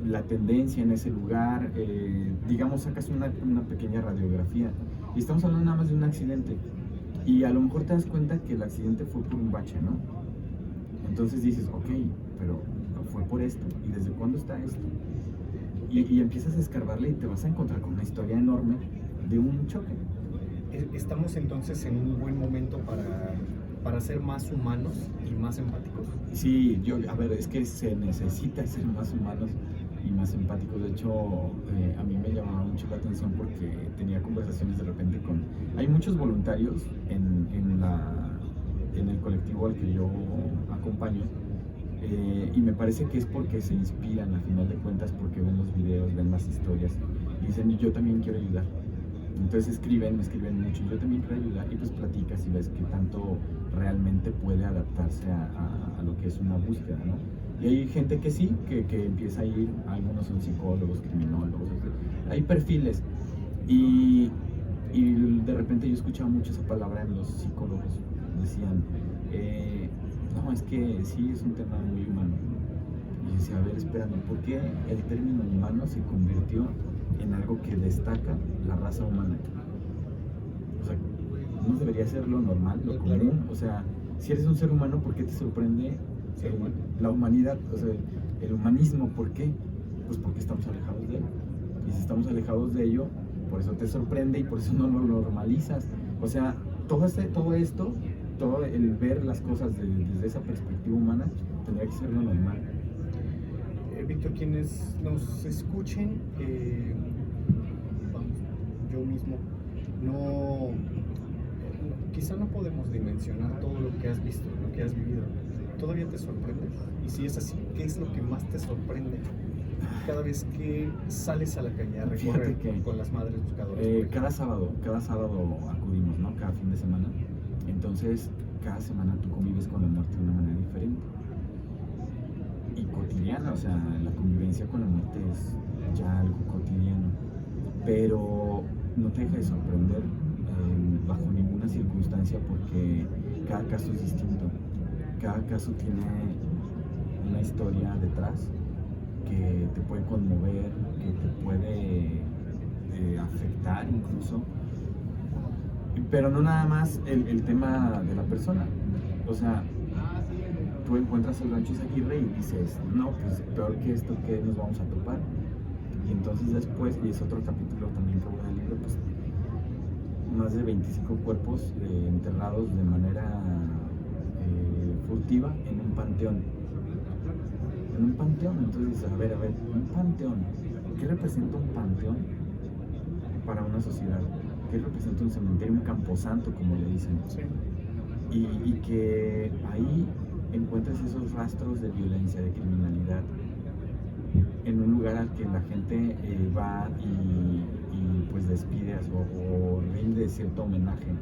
la tendencia en ese lugar, digamos sacas una pequeña radiografía y estamos hablando nada más de un accidente y a lo mejor te das cuenta que el accidente fue por un bache, ¿no? Entonces dices, ok, pero fue por esto, ¿y desde cuándo está esto? Y empiezas a escarbarle y te vas a encontrar con una historia enorme de un choque. Estamos entonces en un buen momento para ser más humanos y más empáticos. Sí, a ver, es que se necesita ser más humanos y más empáticos. De hecho, a mí me llamaba mucho la atención porque tenía conversaciones de repente hay muchos voluntarios en el colectivo al que yo acompaño, y me parece que es porque se inspiran, a final de cuentas, porque ven los videos, ven las historias y dicen, yo también quiero ayudar. Entonces me escriben mucho, yo también quiero ayudar, y pues platicas y ves que tanto realmente puede adaptarse a lo que es una búsqueda, ¿no? Y hay gente que sí, que empieza a ir, algunos son psicólogos, criminólogos, hay perfiles, y de repente yo escuchaba mucho esa palabra en los psicólogos, decían, no, es que sí, es un tema muy humano. Y yo decía, a ver, espérame, ¿por qué el término humano se convirtió en algo que destaca la raza humana? O sea, ¿no debería ser lo normal, lo común? O sea, si eres un ser humano, ¿por qué te sorprende la humanidad? O sea, el humanismo, ¿por qué? Pues porque estamos alejados de él. Y si estamos alejados de ello, por eso te sorprende y por eso no lo normalizas. O sea, todo esto, todo el ver las cosas desde esa perspectiva humana, tendría que ser lo normal. Víctor, quienes nos escuchen, vamos, yo mismo, quizá no podemos dimensionar todo lo que has visto, lo que has vivido. ¿Todavía te sorprende? Y si es así, ¿qué es lo que más te sorprende cada vez que sales a la calle a recorrer con las madres buscadoras? Cada sábado acudimos, ¿no? Cada fin de semana. Entonces, cada semana tú convives con la muerte de una manera diferente y cotidiana. O sea, la convivencia con la muerte es ya algo cotidiano, pero no te deja de sorprender bajo ninguna circunstancia, porque cada caso es distinto, cada caso tiene una historia detrás que te puede conmover, que te puede afectar incluso, pero no nada más el tema de la persona. O sea, tú encuentras el rancho Izaguirre y dices, no, pues peor que esto, ¿qué nos vamos a topar? Y entonces después, y es otro capítulo también que voy a libro, pues más de 25 cuerpos enterrados de manera furtiva en un panteón. En un panteón, entonces dices, a ver, un panteón, ¿qué representa un panteón para una sociedad? ¿Qué representa un cementerio, un camposanto, como le dicen? Sí. Y que ahí encuentres esos rastros de violencia, de criminalidad, en un lugar al que la gente va y pues despide o rinde cierto homenaje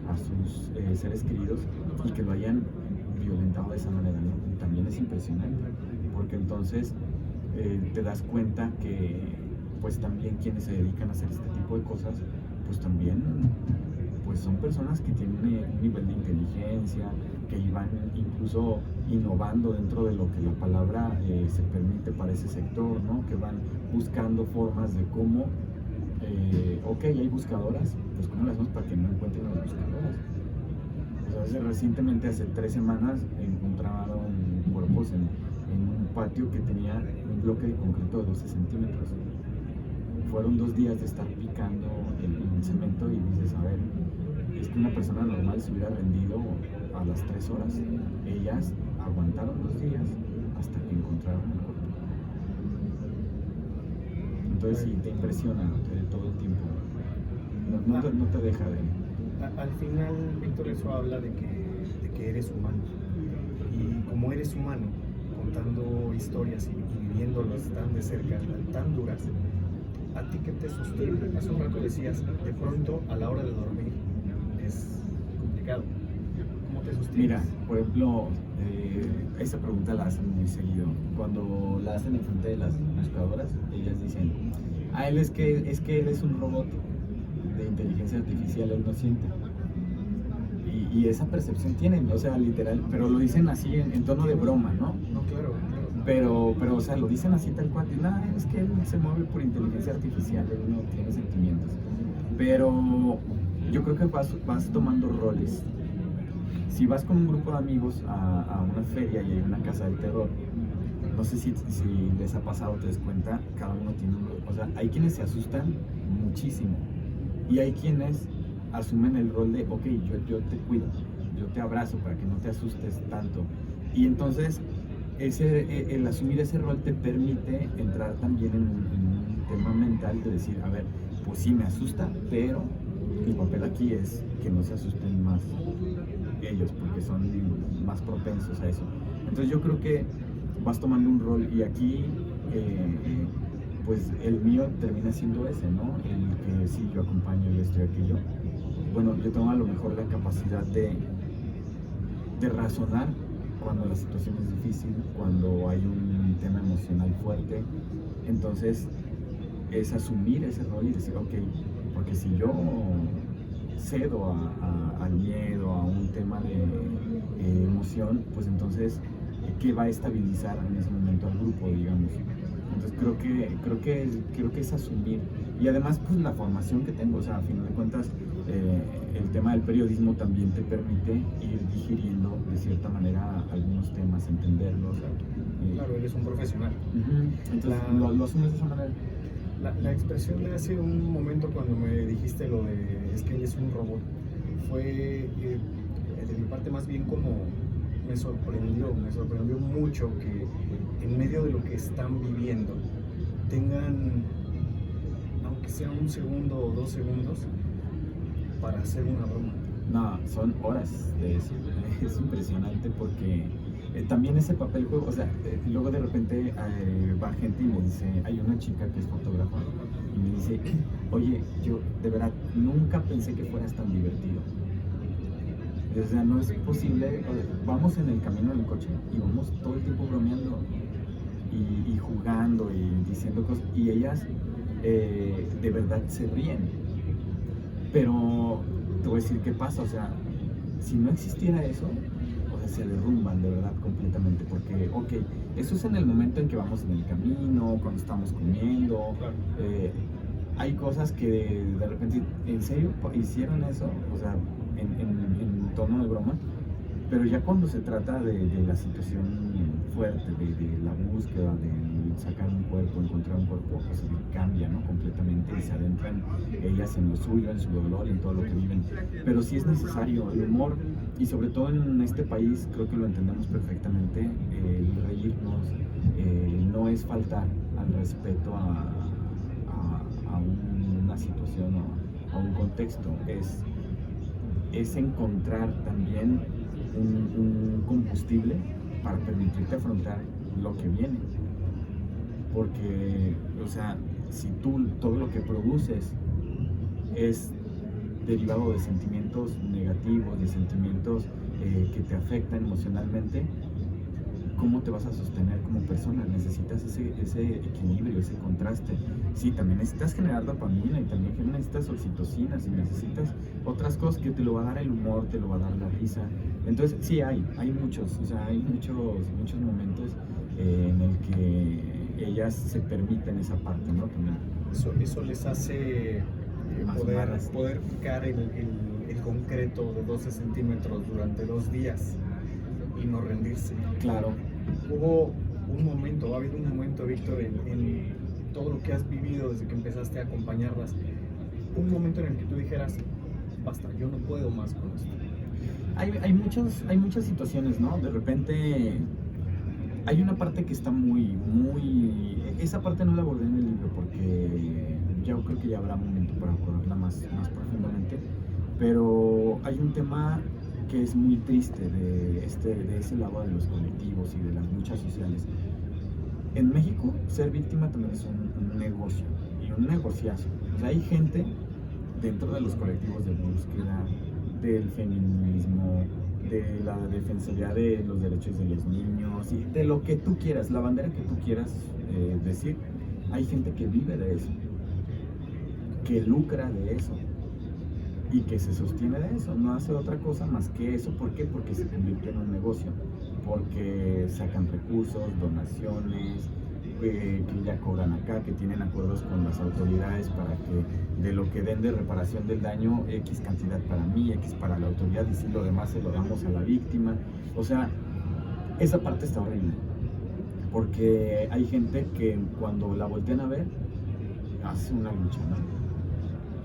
a sus seres queridos, y que lo hayan violentado de esa manera, ¿no? También es impresionante, porque entonces te das cuenta que pues también quienes se dedican a hacer este tipo de cosas, pues también pues son personas que tienen un nivel de inteligencia, que van incluso innovando dentro de lo que la palabra se permite para ese sector, ¿no? Que van buscando formas de cómo, ok, hay buscadoras, pues cómo las hacemos para que no encuentren a las buscadoras. O sea, recientemente, hace 3 semanas, encontraron cuerpos en un patio que tenía un bloque de concreto de 12 centímetros. Fueron 2 días de estar picando el cemento y dices, a ver, es que una persona normal se hubiera rendido a las 3 horas. Ellas aguantaron 2 días hasta que encontraron el cuerpo. Entonces sí, te impresiona todo el tiempo. No te deja de... Al final, Víctor, eso habla de que eres humano. Y como eres humano, contando historias y viviéndolas tan de cerca, tan duras, ¿a ti qué te sostiene? Hace un rato decías, de pronto a la hora de dormir es complicado. ¿Cómo te sostienes? Mira, por ejemplo, esa pregunta la hacen muy seguido. Cuando la hacen en frente de las buscadoras, ellas dicen, A él es que él es un robot de inteligencia artificial, él no siente. Y esa percepción tienen, o sea, literal, pero lo dicen así en tono de broma, ¿no? No, claro. Pero, o sea, lo dicen así tal cual. Nada, es que él se mueve por inteligencia artificial, él no tiene sentimientos. Pero yo creo que vas tomando roles. Si vas con un grupo de amigos a una feria y hay una casa del terror, no sé si les ha pasado, te des cuenta, cada uno tiene un rol. O sea, hay quienes se asustan muchísimo y hay quienes asumen el rol de, ok, yo te cuido, yo te abrazo para que no te asustes tanto. Y entonces el asumir ese rol te permite entrar también en un tema mental de decir, a ver, pues sí me asusta, pero mi papel aquí es que no se asusten más ellos, porque son más propensos a eso. Entonces yo creo que vas tomando un rol y aquí pues el mío termina siendo ese, ¿no? El que sí, yo acompaño y esto y aquello. Bueno, yo tengo a lo mejor la capacidad de razonar cuando la situación es difícil, cuando hay un tema emocional fuerte. Entonces es asumir ese rol y decir, ok, porque si yo cedo al miedo, a un tema de emoción, pues entonces, ¿qué va a estabilizar en ese momento al grupo, digamos? Entonces creo que es asumir. Y además, pues la formación que tengo, o sea, a final de cuentas, el tema del periodismo también te permite ir digiriendo de cierta manera algunos temas, entenderlos. Claro, él es un profesional. Entonces lo asumes de esa manera. La expresión de hace un momento cuando me dijiste lo de es que él es un robot, fue de mi parte más bien como me sorprendió mucho que en medio de lo que están viviendo tengan, aunque sea un segundo o 2 segundos, para hacer una broma. No, son horas de eso. Es impresionante porque también ese papel juego, o sea, luego de repente va gente y me dice, hay una chica que es fotógrafa y me dice, oye, yo de verdad nunca pensé que fueras tan divertido. O sea, no es posible, vamos en el camino en el coche y vamos todo el tiempo bromeando y jugando y diciendo cosas y ellas de verdad se ríen. Pero te voy a decir qué pasa, o sea, si no existiera eso, o sea, se derrumban de verdad completamente, porque, ok, eso es en el momento en que vamos en el camino, cuando estamos comiendo, hay cosas que de repente, ¿en serio hicieron eso? O sea, en tono de broma, pero ya cuando se trata de la situación fuerte, de la búsqueda, de sacar un cuerpo, encontrar un cuerpo, pues cambia, ¿no? Completamente y se adentran ellas en lo suyo, en su dolor y en todo lo que viven. Pero sí es necesario el humor y sobre todo en este país creo que lo entendemos perfectamente, el reírnos no es faltar al respeto a una situación o a un contexto, es encontrar también un combustible para permitirte afrontar lo que viene. Porque, o sea, si tú todo lo que produces es derivado de sentimientos negativos, de sentimientos que te afectan emocionalmente, ¿cómo te vas a sostener como persona? Necesitas ese equilibrio, ese contraste. Sí, también necesitas generar dopamina y también necesitas oxitocinas y necesitas otras cosas que te lo va a dar el humor, te lo va a dar la risa. Entonces, sí hay muchos, o sea, hay muchos momentos en el que ellas se permiten esa parte, ¿no? También. Eso les hace poder picar el concreto de 12 centímetros durante 2 días y no rendirse. Claro. Hubo un momento, ha habido un momento, Víctor, en todo lo que has vivido desde que empezaste a acompañarlas, un momento en el que tú dijeras, basta, yo no puedo más con esto. Hay muchas situaciones, ¿no? De repente hay una parte que está muy... Esa parte no la abordé en el libro porque yo creo que ya habrá momento para abordarla más profundamente, pero hay un tema que es muy triste de ese lado de los colectivos y de las luchas sociales. En México, ser víctima también es un negocio y un negociazo. O sea, hay gente dentro de los colectivos de búsqueda, del feminismo, de la defensoría de los derechos de los niños y de lo que tú quieras, la bandera que tú quieras decir. Hay gente que vive de eso que lucra de eso y que se sostiene de eso, no hace otra cosa más que eso. ¿Por qué? Porque se convirtió en un negocio, porque sacan recursos, donaciones, que ya cobran acá, que tienen acuerdos con las autoridades para que de lo que den de reparación del daño, X cantidad para mí, X para la autoridad, y si lo demás se lo damos a la víctima. O sea, esa parte está horrible, porque hay gente que cuando la voltean a ver, hace una lucha, ¿no?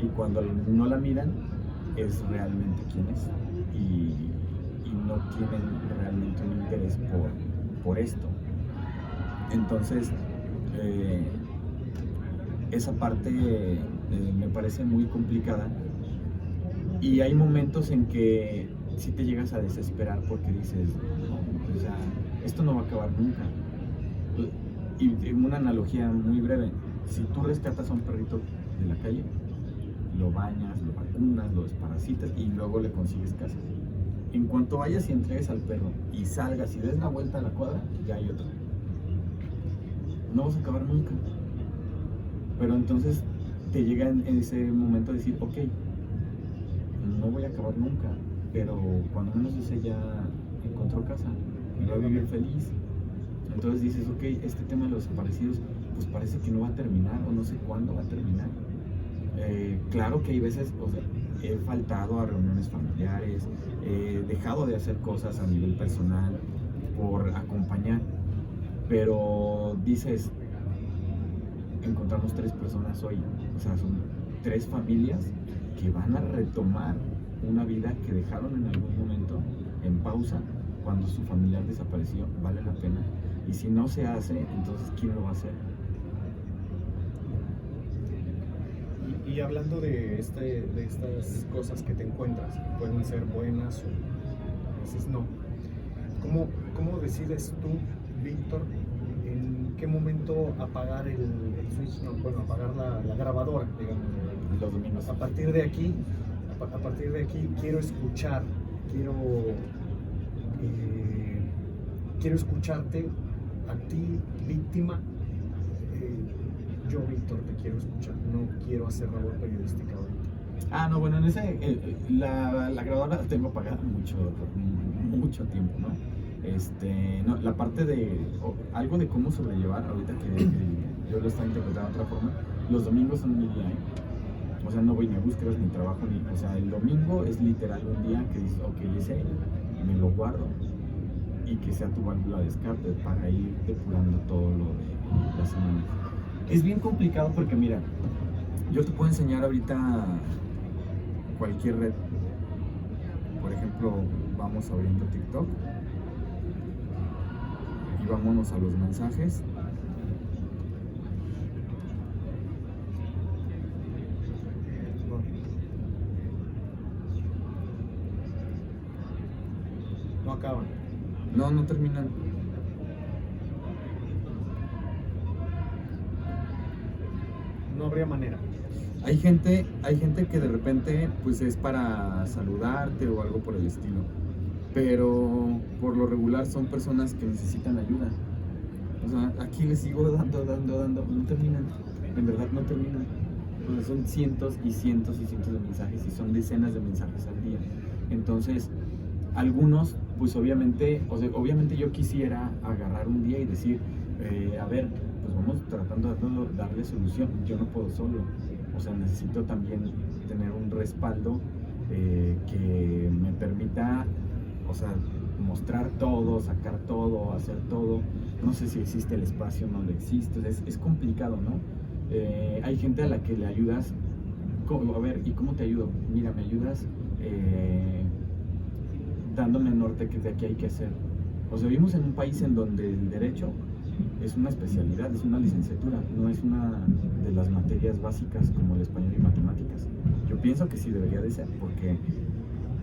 Y cuando no la miran, es realmente quién es, y no tienen realmente un interés por esto. Entonces, esa parte me parece muy complicada, y hay momentos en que sí te llegas a desesperar porque dices, no, o sea, esto no va a acabar nunca. Y una analogía muy breve, si tú rescatas a un perrito de la calle, lo bañas, lo vacunas, lo desparasitas y luego le consigues casa. En cuanto vayas y entregues al perro y salgas y des la vuelta a la cuadra, ya hay otro. No vas a acabar nunca. Pero entonces te llega en ese momento a decir, ok, no voy a acabar nunca, pero cuando menos ese ya encontró casa y va a vivir feliz. Entonces dices, ok, este tema de los desaparecidos pues parece que no va a terminar, o no sé cuándo va a terminar. Claro que hay veces, o sea, he faltado a reuniones familiares, he dejado de hacer cosas a nivel personal por acompañar, pero dices, encontramos 3 personas hoy, o sea, son 3 familias que van a retomar una vida que dejaron en algún momento en pausa cuando su familiar desapareció. Vale la pena. Y si no se hace, entonces ¿quién lo va a hacer? Y hablando de estas cosas que te encuentras, pueden ser buenas o a veces no. ¿Cómo decides tú, Víctor, en qué momento apagar el switch, no, bueno, apagar la grabadora, digamos? Los domingos. A partir de aquí quiero escuchar, quiero escucharte a ti, víctima. Yo, Víctor, te quiero escuchar, no quiero hacer labor periodística ahorita. No, bueno, en la grabadora la tengo apagada mucho tiempo, ¿no? No, la parte de algo de cómo sobrellevar, ahorita que yo lo estaba interpretando de otra forma, los domingos son mi día, O sea, no voy ni a búsquedas ni trabajo, o sea, el domingo es literal un día que dices, ok, ese me lo guardo, y que sea tu válvula de escape para ir depurando todo lo de la semana. Es bien complicado porque mira, yo te puedo enseñar ahorita cualquier red. Por ejemplo, vamos abriendo TikTok y vámonos a los mensajes. No acaban. No terminan. No habría manera. Hay gente que de repente pues es para saludarte o algo por el estilo, pero por lo regular son personas que necesitan ayuda. O sea, aquí les sigo dando, no terminan, en verdad no terminan. Entonces son cientos y cientos y cientos de mensajes, y son decenas de mensajes al día. Entonces, algunos, pues obviamente yo quisiera agarrar un día y decir, a ver, pues vamos tratando de darle solución. Yo no puedo solo, o sea, necesito también tener un respaldo que me permita, o sea, mostrar todo, sacar todo, hacer todo. No sé si existe el espacio, no lo existe, es complicado, ¿no? Hay gente a la que le ayudas, a ver, ¿y cómo te ayudo? Mira, me ayudas dándome norte que de aquí hay que hacer. O sea, vivimos en un país en donde el derecho es una especialidad, es una licenciatura, no es una de las materias básicas como el español y matemáticas. Yo pienso que sí debería de ser, porque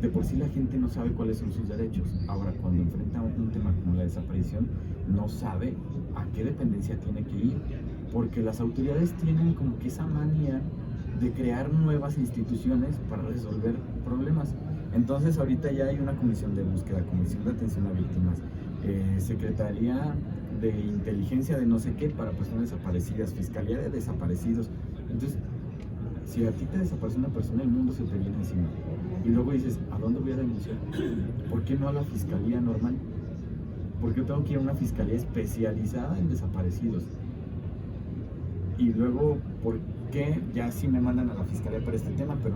de por sí la gente no sabe cuáles son sus derechos. Ahora, cuando enfrenta un tema como la desaparición, no sabe a qué dependencia tiene que ir, porque las autoridades tienen como que esa manía de crear nuevas instituciones para resolver problemas. Entonces ahorita ya hay una comisión de búsqueda, comisión de atención a víctimas, secretaría de inteligencia de no sé qué para personas desaparecidas, fiscalía de desaparecidos. Entonces Si a ti te desaparece una persona, el mundo se te viene encima. Y luego dices, ¿a dónde voy a denunciar? ¿Por qué no a la fiscalía normal? ¿Por qué tengo que ir a una fiscalía especializada en desaparecidos? Y luego, ¿por qué ya sí me mandan a la fiscalía para este tema, pero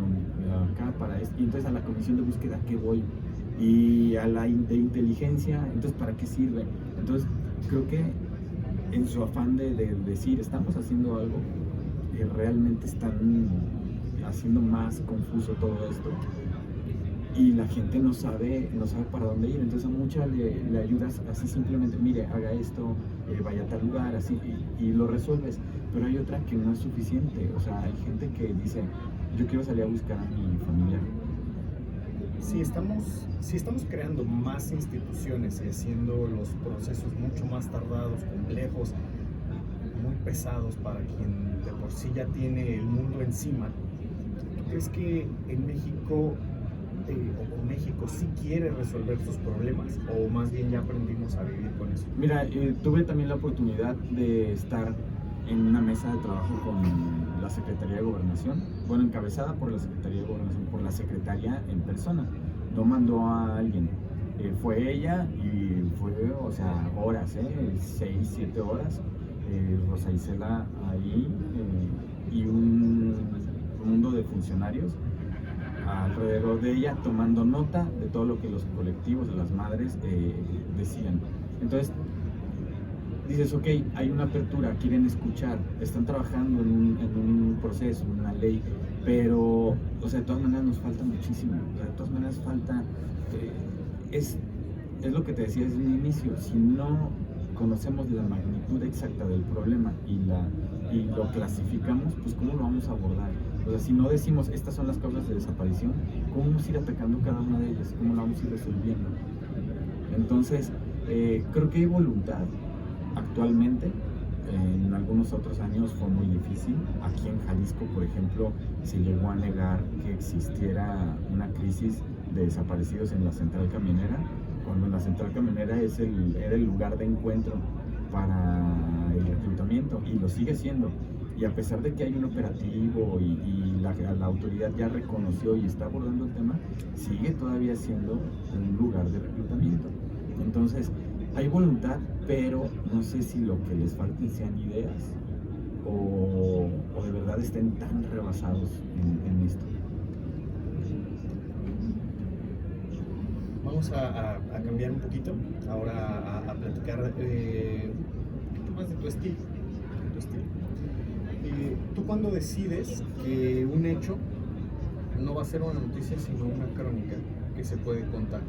acá para esto? Y entonces a la comisión de búsqueda, ¿qué voy? Y a la de inteligencia, entonces ¿para qué sirve? Entonces creo que en su afán de decir estamos haciendo algo, realmente están haciendo más confuso todo esto y la gente no sabe para dónde ir. Entonces a muchas le ayudas así simplemente, mire, haga esto, vaya a tal lugar, así, y lo resuelves. Pero hay otra que no es suficiente. O sea, hay gente que dice, yo quiero salir a buscar a mi familia. Si estamos creando más instituciones y haciendo los procesos mucho más tardados, complejos, muy pesados para quien de por sí ya tiene el mundo encima, ¿tú crees que en México o México sí quiere resolver sus problemas, o más bien ya aprendimos a vivir con eso? Mira, tuve también la oportunidad de estar en una mesa de trabajo con la Secretaría de Gobernación, bueno, encabezada por la Secretaría de Gobernación, por la secretaria en persona, no mandó a alguien, fue ella y fue, o sea, horas, 6, 7 horas, Rosa Isela ahí y un mundo de funcionarios alrededor de ella tomando nota de todo lo que los colectivos de las madres decían. Entonces dices, ok, hay una apertura, quieren escuchar, están trabajando en un proceso, en una ley, pero, o sea, de todas maneras nos falta muchísimo, o sea, de todas maneras falta, es lo que te decía desde un inicio, si no conocemos la magnitud exacta del problema y lo clasificamos, pues ¿cómo lo vamos a abordar? O sea, si no decimos, estas son las causas de desaparición, ¿cómo vamos a ir atacando cada una de ellas? ¿Cómo la vamos a ir resolviendo? Entonces, creo que hay voluntad. Actualmente, en algunos otros años fue muy difícil. Aquí en Jalisco, por ejemplo, se llegó a negar que existiera una crisis de desaparecidos en la central camionera, cuando la central camionera era el lugar de encuentro para el reclutamiento, y lo sigue siendo. Y a pesar de que hay un operativo y la autoridad ya reconoció y está abordando el tema, sigue todavía siendo un lugar de reclutamiento. Entonces, hay voluntad, pero no sé si lo que les falten sean ideas o de verdad estén tan rebasados en esto. Vamos a cambiar un poquito, ahora a platicar un poquito más de tu estilo. ¿Tú cuándo decides que un hecho no va a ser una noticia, sino una crónica que se puede contar?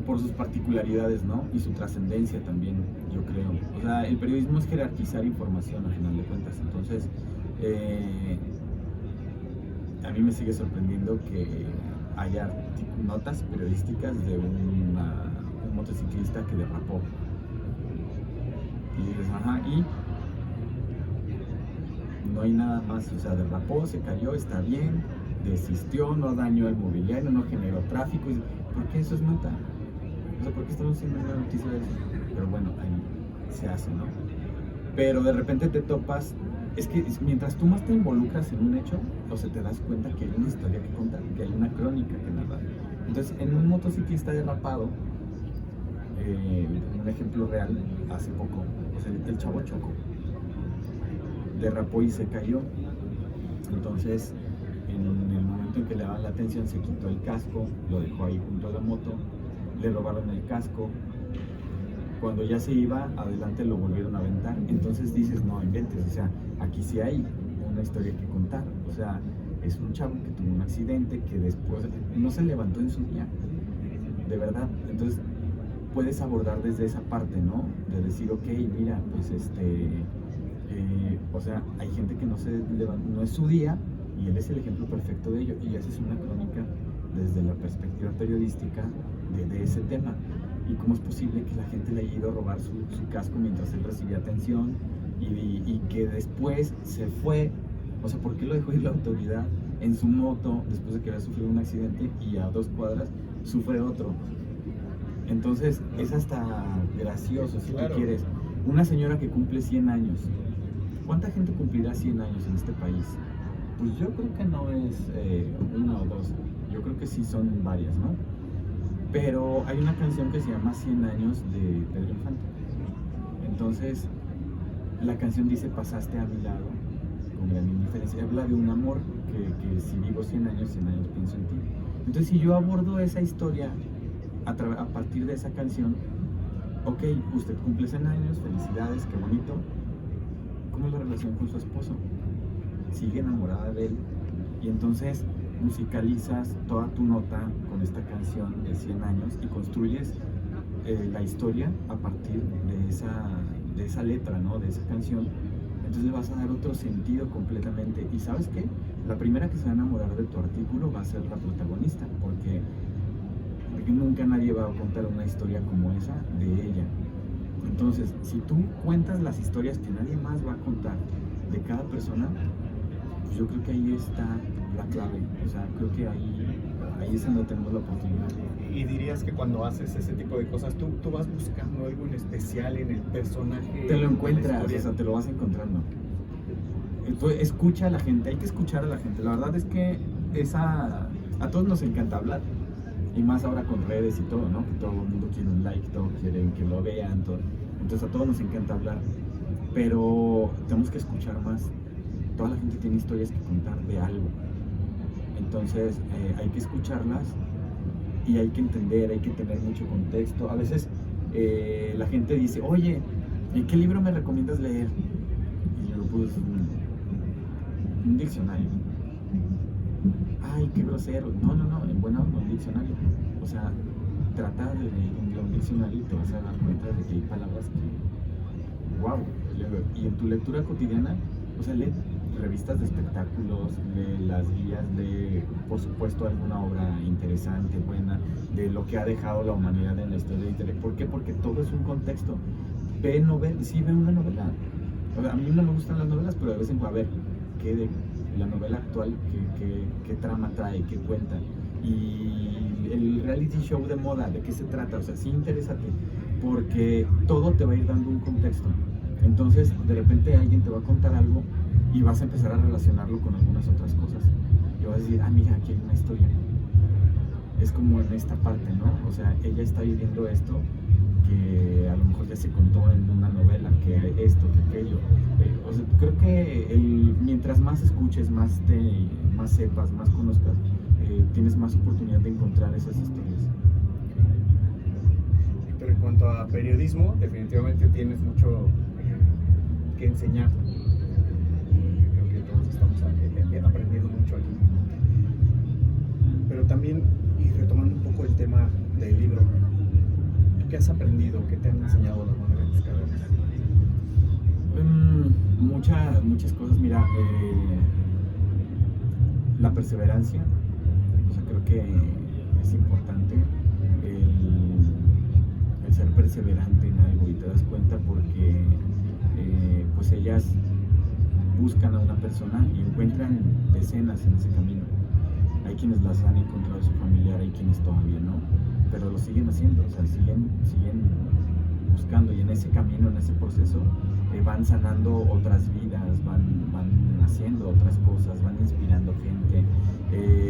Por sus particularidades, ¿no? Y su trascendencia también, yo creo. O sea, el periodismo es jerarquizar información, al final de cuentas. Entonces, a mí me sigue sorprendiendo que haya notas periodísticas de un motociclista que derrapó. Y dices, ajá, y no hay nada más. O sea, derrapó, se cayó, está bien, desistió, no dañó el mobiliario, no generó tráfico. ¿Por qué eso es nota? O sea, ¿por qué estamos haciendo una noticia de eso? Pero bueno, ahí se hace, ¿no? Pero de repente te topas, es que mientras tú más te involucras en un hecho, o sea, te das cuenta que hay una historia que contar, que hay una crónica que narrar. Entonces, en un motociclista derrapado, un ejemplo real, hace poco, o sea, el chavo chocó, derrapó y se cayó. Entonces, en el momento en que le daban la atención, se quitó el casco, lo dejó ahí junto a la moto, le robaron el casco. Cuando ya se iba, adelante lo volvieron a aventar. Entonces dices, no inventes, o sea, aquí sí hay una historia que contar. O sea, es un chavo que tuvo un accidente, que después no se levantó en su día, de verdad. Entonces puedes abordar desde esa parte, ¿no? De decir, ok, mira, pues o sea, hay gente que no es su día, y él es el ejemplo perfecto de ello, y haces una crónica desde la perspectiva periodística de ese tema. Y cómo es posible que la gente le haya ido a robar su casco mientras él recibía atención, y que después se fue. O sea, ¿por qué lo dejó ir la autoridad en su moto después de que había sufrido un accidente y a 2 cuadras sufre otro? Entonces es hasta gracioso, si claro. tú quieres. Una señora que cumple 100 años. ¿Cuánta gente cumplirá 100 años en este país? Pues yo creo que no es una o dos, yo creo que sí son varias, ¿no? Pero hay una canción que se llama 100 años de Pedro Infante. Entonces, la canción dice pasaste a mi lado con gran indiferencia. Habla de un amor que si vivo 100 años pienso en ti. Entonces, si yo abordo esa historia a partir de esa canción, ok, usted cumple 100 años, felicidades, qué bonito. ¿Cómo es la relación con su esposo? Sigue enamorada de él. Y entonces musicalizas toda tu nota con esta canción de 100 años y construyes la historia a partir de esa letra, ¿no? De esa canción. Entonces le vas a dar otro sentido completamente. Y ¿sabes qué? La primera que se va a enamorar de tu artículo va a ser la protagonista, porque nunca nadie va a contar una historia como esa de ella. Entonces, si tú cuentas las historias que nadie más va a contar de cada persona, pues yo creo que ahí está la clave. O sea, creo que ahí es donde tenemos la oportunidad. Y dirías que cuando haces ese tipo de cosas, tú vas buscando algo en especial en el personaje. Te lo encuentras, en la o sea, te lo vas encontrando. Entonces, escucha a la gente, hay que escuchar a la gente. La verdad es que a todos nos encanta hablar. Y más ahora con redes y todo, ¿no? Que todo el mundo quiere un like, todos quieren que lo vean, todo. Entonces a todos nos encanta hablar. Pero tenemos que escuchar más. Toda la gente tiene historias que contar de algo. Entonces hay que escucharlas y hay que entender, hay que tener mucho contexto. A veces la gente dice, oye, ¿qué libro me recomiendas leer? Y yo, pues, un diccionario. Ay, qué grosero. No, en buena onda, un diccionario. O sea, trata de leer un diccionario y te vas a dar cuenta de que hay palabras que, wow. Y en tu lectura cotidiana, o sea, lee revistas de espectáculos, lee las guías, lee, por supuesto, alguna obra interesante, buena, de lo que ha dejado la humanidad en la historia de Internet. ¿Por qué? Porque todo es un contexto. Ve una novela. O sea, a mí no me gustan las novelas, pero a veces a ver qué de la novela actual, qué trama trae, qué cuenta. Y el reality show de moda, ¿de qué se trata? O sea, sí, interésate, porque todo te va a ir dando un contexto. Entonces, de repente alguien te va a contar algo y vas a empezar a relacionarlo con algunas otras cosas. Y vas a decir, mira, aquí hay una historia. Es como en esta parte, ¿no? O sea, ella está viviendo esto que a lo mejor ya se contó en una novela, que esto, que aquello. O sea, creo que mientras más escuches, más sepas, más conozcas, tienes más oportunidad de encontrar esas historias. Pero en cuanto a periodismo, definitivamente tienes mucho que enseñar. Creo que todos estamos aprendiendo mucho aquí. Pero también, y retomando un poco el tema del libro, ¿qué has aprendido? ¿Qué te han enseñado las maneras pescadoras? Muchas cosas. Mira, la perseverancia. O sea, creo que es importante el ser perseverante en algo, y te das cuenta porque pues ellas buscan a una persona y encuentran decenas en ese camino. Hay quienes las han encontrado su familiar, hay quienes todavía no, pero lo siguen haciendo, o sea, siguen buscando, y en ese camino, en ese proceso, van sanando otras vidas, van haciendo otras cosas, van inspirando gente.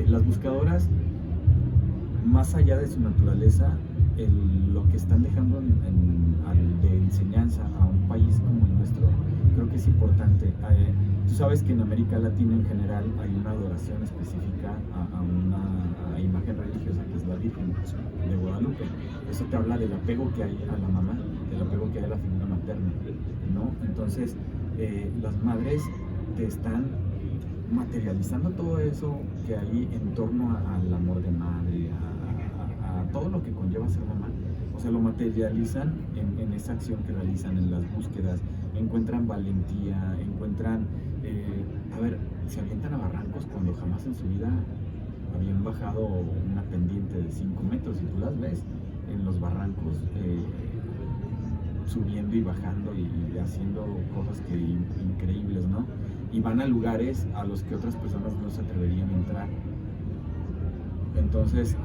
Las buscadoras, más allá de su naturaleza, lo que están dejando de enseñanza a un país como el nuestro, creo que es importante. Tú sabes que en América Latina en general hay una adoración específica a una imagen religiosa, que es la Virgen de Guadalupe. Eso te habla del apego que hay a la mamá, del apego que hay a la figura materna, ¿no? Entonces, las madres te están materializando todo eso que hay en torno al amor de madre, a todo lo que conlleva ser mamá. O sea, lo materializan en esa acción que realizan, en las búsquedas, encuentran valentía, se avientan a barrancos cuando jamás en su vida habían bajado una pendiente de 5 metros, y tú las ves en los barrancos subiendo y bajando y haciendo cosas increíbles, ¿no? Y van a lugares a los que otras personas no se atreverían a entrar. Entonces,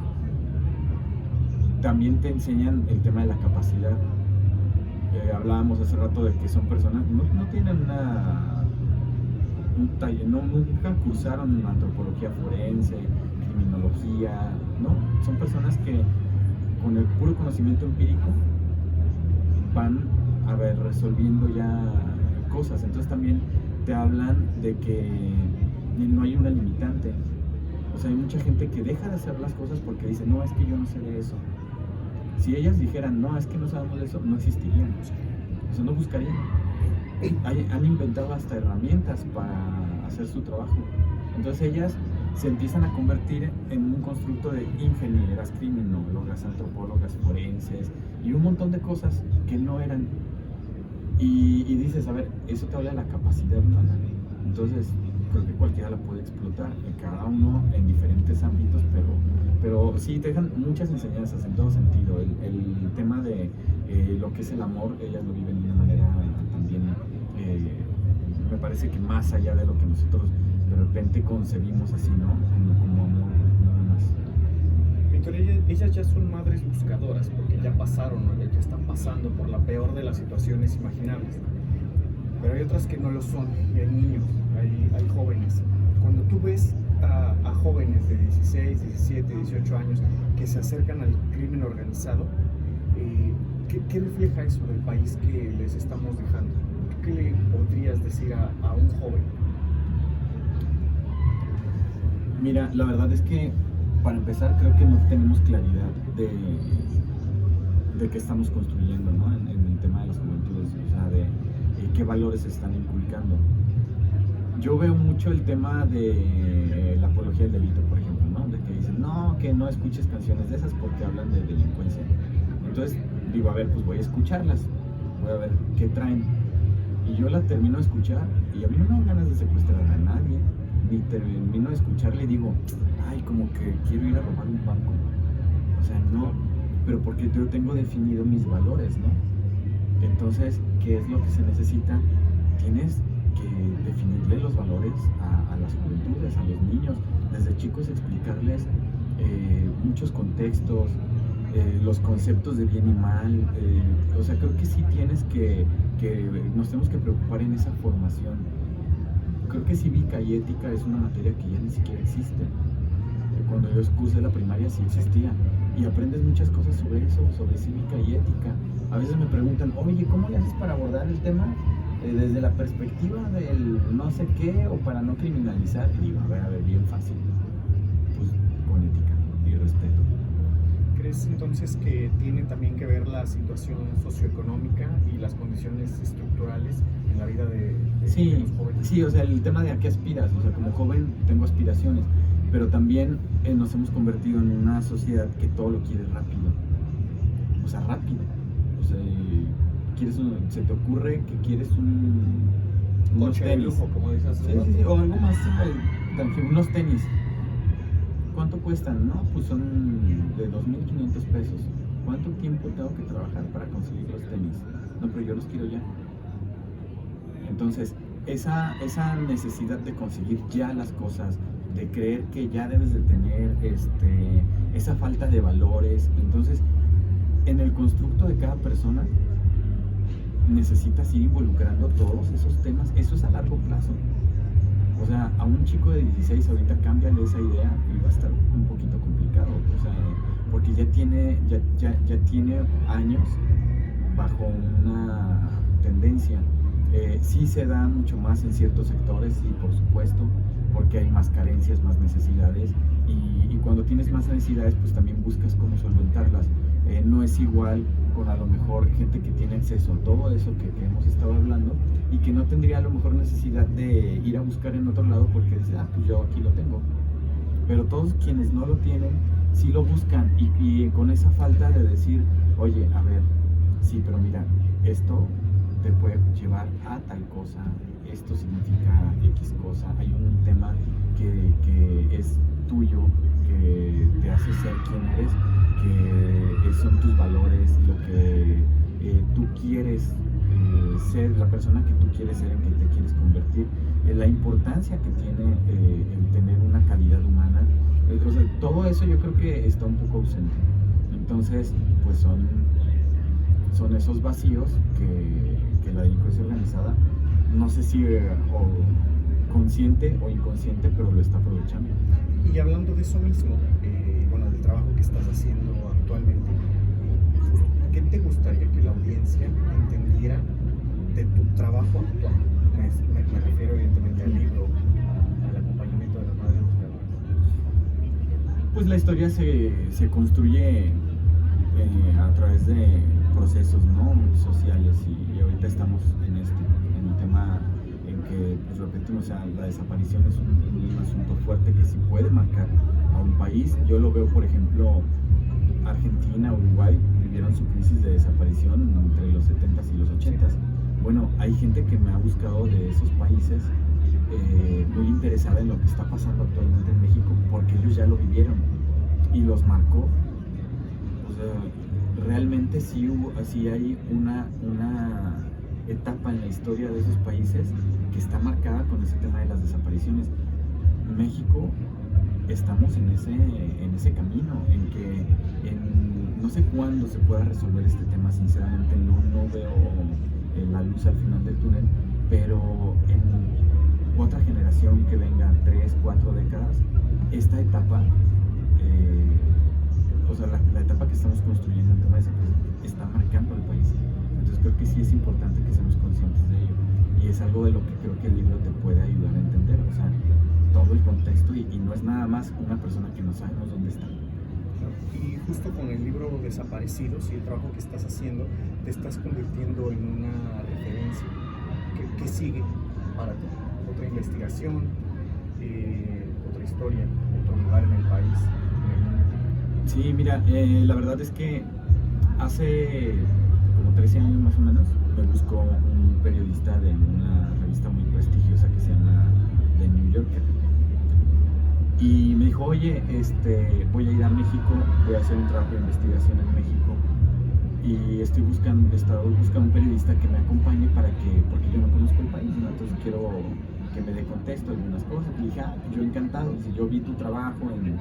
también te enseñan el tema de la capacidad. Hablábamos hace rato de que son personas, no tienen un taller, nunca cursaron antropología forense, criminología, ¿no? Son personas que con el puro conocimiento empírico van a ver resolviendo ya cosas. Entonces también te hablan de que no hay una limitante. O sea, hay mucha gente que deja de hacer las cosas porque dice, no, es que yo no sé de eso. Si ellas dijeran, no, es que no sabemos de eso, no existirían. O sea, no buscarían. Han inventado hasta herramientas para hacer su trabajo. Entonces ellas se empiezan a convertir en un constructo de ingenieras, criminólogas, antropólogas, forenses y un montón de cosas que no eran. Y dices, a ver, eso te habla de la capacidad humana. Entonces, creo que cualquiera la puede explotar, cada uno en diferentes ámbitos, pero sí te dejan muchas enseñanzas en todo sentido. El tema de lo que es el amor, ellas lo viven de una manera también, me parece que más allá de lo que nosotros de repente concebimos así, ¿no? Como amor, nada más. Victoria, ellas ya son madres buscadoras porque ya pasaron, ¿no? Ya están pasando por la peor de las situaciones imaginables. Pero hay otras que no lo son, y hay niños, hay jóvenes. Cuando tú ves a jóvenes de 16, 17, 18 años que se acercan al crimen organizado, ¿qué refleja eso del país que les estamos dejando? ¿Qué le podrías decir a un joven? Mira, la verdad es que para empezar creo que no tenemos claridad de qué estamos construyendo, ¿no? En el tema de las juventudes, o sea, de qué valores se están inculcando. Yo veo mucho el tema de la apología del delito, por ejemplo, ¿no? De que dicen, no, que no escuches canciones de esas porque hablan de delincuencia. Entonces digo, a ver, pues voy a escucharlas, voy a ver qué traen. Y yo la termino de escuchar y a mí no me dan ganas de secuestrar a nadie, ni termino de escucharle y digo, ay, como que quiero ir a robar un banco. O sea, no, pero porque yo tengo definido mis valores, ¿no? Entonces, ¿qué es lo que se necesita? Tienes que definirle los valores a las juventudes, a los niños, desde chicos explicarles muchos contextos, los conceptos de bien y mal. O sea, creo que sí tienes que nos tenemos que preocupar en esa formación. Creo que cívica y ética es una materia que ya ni siquiera existe. Cuando yo cursé la primaria sí existía y aprendes muchas cosas sobre eso, sobre cívica y ética. A veces me preguntan, oye, ¿cómo le haces para abordar el tema desde la perspectiva del no sé qué o para no criminalizar? Y digo, a ver, bien fácil, pues con ética y respeto. ¿Crees entonces que tiene también que ver la situación socioeconómica y las condiciones estructurales en la vida de los jóvenes? Sí, o sea, el tema de a qué aspiras, o sea, como joven tengo aspiraciones, pero también nos hemos convertido en una sociedad que todo lo quiere rápido, o sea, rápido. O sea, se te ocurre que quieres unos coche de tenis, lujo, como dices. sí, o algo más tangible, unos tenis. ¿Cuánto cuestan? No, pues son de 2,500 pesos. ¿Cuánto tiempo tengo que trabajar para conseguir los tenis? No, pero yo los quiero ya. Entonces, esa necesidad de conseguir ya las cosas, de creer que ya debes de tener esa falta de valores. Entonces, en el constructo de cada persona necesitas ir involucrando todos esos temas. Eso es a largo plazo. O sea, a un chico de 16 ahorita cámbiale esa idea y va a estar un poquito complicado. O sea, porque ya tiene años bajo una tendencia. Sí se da mucho más en ciertos sectores, sí, por supuesto, porque hay más carencias, más necesidades, y cuando tienes más necesidades, pues también buscas cómo solventarlas. No es igual con a lo mejor gente que tiene acceso a todo eso que hemos estado hablando y que no tendría a lo mejor necesidad de ir a buscar en otro lado porque dice, pues yo aquí lo tengo. Pero todos quienes no lo tienen, sí lo buscan y con esa falta de decir, oye, a ver, sí, pero mira, esto te puede llevar a tal cosa, esto significa X cosa, hay un tema que es tuyo, que te hace ser quien eres, que son tus valores, lo que tú quieres ser, la persona que tú quieres ser, en que te quieres convertir, la importancia que tiene el tener una calidad humana. O sea, todo eso yo creo que está un poco ausente. Entonces, pues son esos vacíos que la delincuencia organizada, no sé si consciente o inconsciente, pero lo está aprovechando. Y hablando de eso mismo, bueno, del trabajo que estás haciendo actualmente, ¿qué te gustaría que la audiencia entendiera de tu trabajo actual? Me refiero evidentemente al libro, al acompañamiento de las madres buscadoras. Pues la historia se construye a través de procesos, ¿no?, sociales, y ahorita estamos en el tema en que, pues repetimos, o sea, la desaparición es un asunto fuerte que sí puede marcar a un país. Yo lo veo, por ejemplo, Argentina, Uruguay vivieron su crisis de desaparición entre los 70s y los 80s. Bueno, hay gente que me ha buscado de esos países muy interesada en lo que está pasando actualmente en México, porque ellos ya lo vivieron y los marcó. O sea, realmente sí hay una etapa en la historia de esos países que está marcada con ese tema de las desapariciones. México, estamos en ese camino en que no sé cuándo se pueda resolver este tema. Sinceramente no veo la luz al final del túnel, pero en otra generación que venga, 3, 4 décadas, esta etapa, o sea, la etapa que estamos construyendo en tema de desaparición está marcando el país. Entonces creo que sí es importante que seamos conscientes de ello, y es algo de lo que creo que el libro te puede ayudar a entender, o sea, todo el contexto, y no es nada más una persona que no sabemos dónde está. Y justo con el libro Desaparecidos y el trabajo que estás haciendo, te estás convirtiendo en una referencia. ¿Qué sigue para ti? ¿Otra investigación? ¿Otra historia? ¿Otro lugar en el país? Sí, mira, la verdad es que hace como 13 años más o menos me buscó un periodista de una revista muy prestigiosa que se llama The New Yorker, y me dijo: oye, voy a ir a México, voy a hacer un trabajo de investigación en México, y estoy buscando un periodista que me acompañe porque yo no conozco el país, ¿no? Entonces quiero que me dé contexto a algunas cosas. Y dije: yo encantado, si yo vi tu trabajo en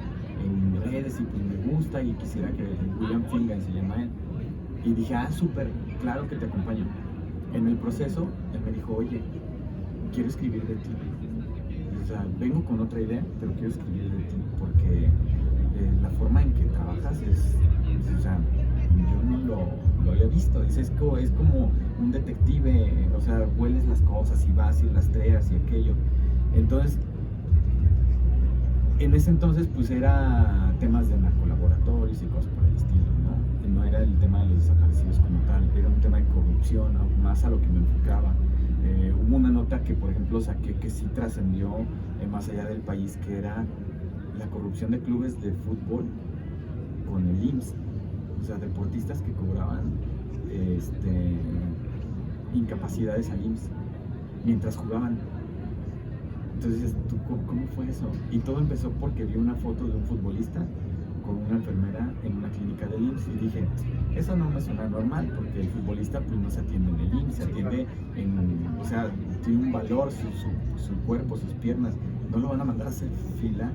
redes y pues me gusta, y quisiera que William Fingan se llama él. Y dije: súper, claro que te acompaño. En el proceso, él me dijo: oye, quiero escribir de ti. O sea, vengo con otra idea, pero quiero escribir de ti, porque la forma en que trabajas o sea, yo no lo había visto. Es como un detective, o sea, hueles las cosas y vas y rastreas y aquello. Entonces, en ese entonces, pues era temas de narcolaboratorios y cosas por el estilo, ¿no? No era el tema de los desaparecidos como tal, era un tema de corrupción, ¿no?, más a lo que me enfocaba. Hubo una nota que, por ejemplo, saqué que sí trascendió más allá del país, que era la corrupción de clubes de fútbol con el IMSS. O sea, deportistas que cobraban incapacidades al IMSS mientras jugaban. Entonces, ¿cómo fue eso? Y todo empezó porque vi una foto de un futbolista con una enfermera en una clínica del IMSS, y dije: eso no me suena normal, porque el futbolista pues no se atiende en el IMSS, se atiende o sea, tiene un valor su cuerpo, sus piernas, no lo van a mandar a hacer fila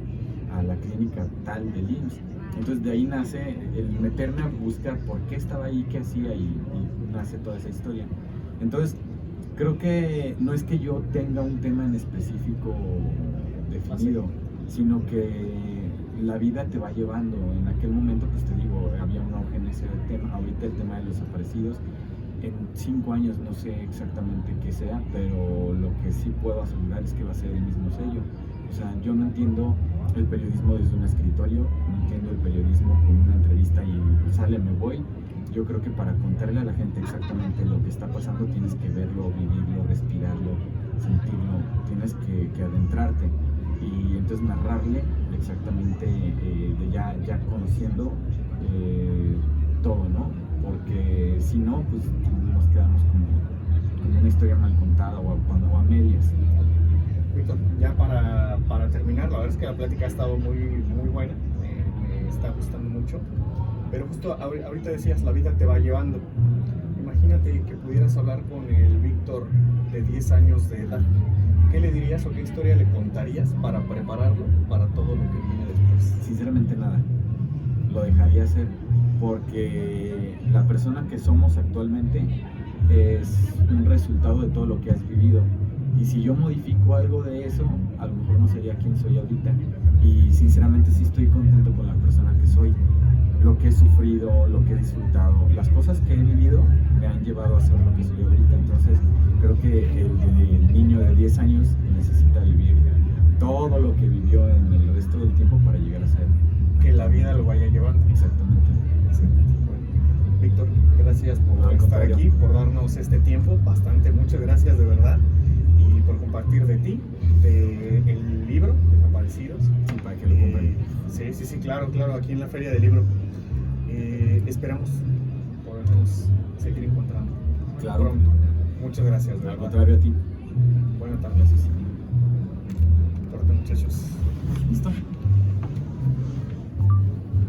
a la clínica tal del IMSS. Entonces de ahí nace el meterme a buscar por qué estaba ahí, qué hacía, y nace toda esa historia. Entonces creo que no es que yo tenga un tema en específico definido, sino que la vida te va llevando. En aquel momento, pues te digo, había un auge en ese tema. Ahorita el tema de los desaparecidos, en 5 años no sé exactamente qué sea, pero lo que sí puedo asegurar es que va a ser el mismo sello. O sea, yo no entiendo el periodismo desde un escritorio, no entiendo el periodismo con una entrevista y sale, me voy. Yo creo que para contarle a la gente exactamente lo que está pasando, tienes que verlo, vivirlo, respirarlo, sentirlo, tienes que adentrarte, y entonces narrarle exactamente ya conociendo todo, ¿no? Porque si no, pues nos quedamos como una historia mal contada o a medias. Víctor, ya para terminar, la verdad es que la plática ha estado muy, muy buena, me está gustando mucho, pero justo ahorita decías, la vida te va llevando. Imagínate que pudieras hablar con el Víctor de 10 años de edad. ¿Qué le dirías o qué historia le contarías para prepararlo para todo lo que viene después? Sinceramente nada, lo dejaría hacer, porque la persona que somos actualmente es un resultado de todo lo que has vivido, Y si yo modifico algo de eso, a lo mejor no sería quien soy ahorita. Y sinceramente sí estoy contento con la persona que soy. Lo que he sufrido, lo que he disfrutado, las cosas que he vivido me han llevado a ser lo que soy ahorita. Entonces creo que el niño de 10 años necesita vivir todo lo que vivió en el resto del tiempo para llegar a ser. Que la vida lo vaya llevando. Exactamente. Excelente. Bueno, Víctor, gracias por Al estar contrario. aquí, por darnos este tiempo, bastante, muchas gracias de verdad, y por compartir de ti, del libro, Desaparecidos. Sí, para que lo compren. Sí, claro, aquí en la Feria del Libro. Esperamos podernos seguir encontrando. Claro. Pronto. Muchas gracias, de Al verdad. contrario a ti. Buenas tardes. Corte, muchachos. ¿Listo?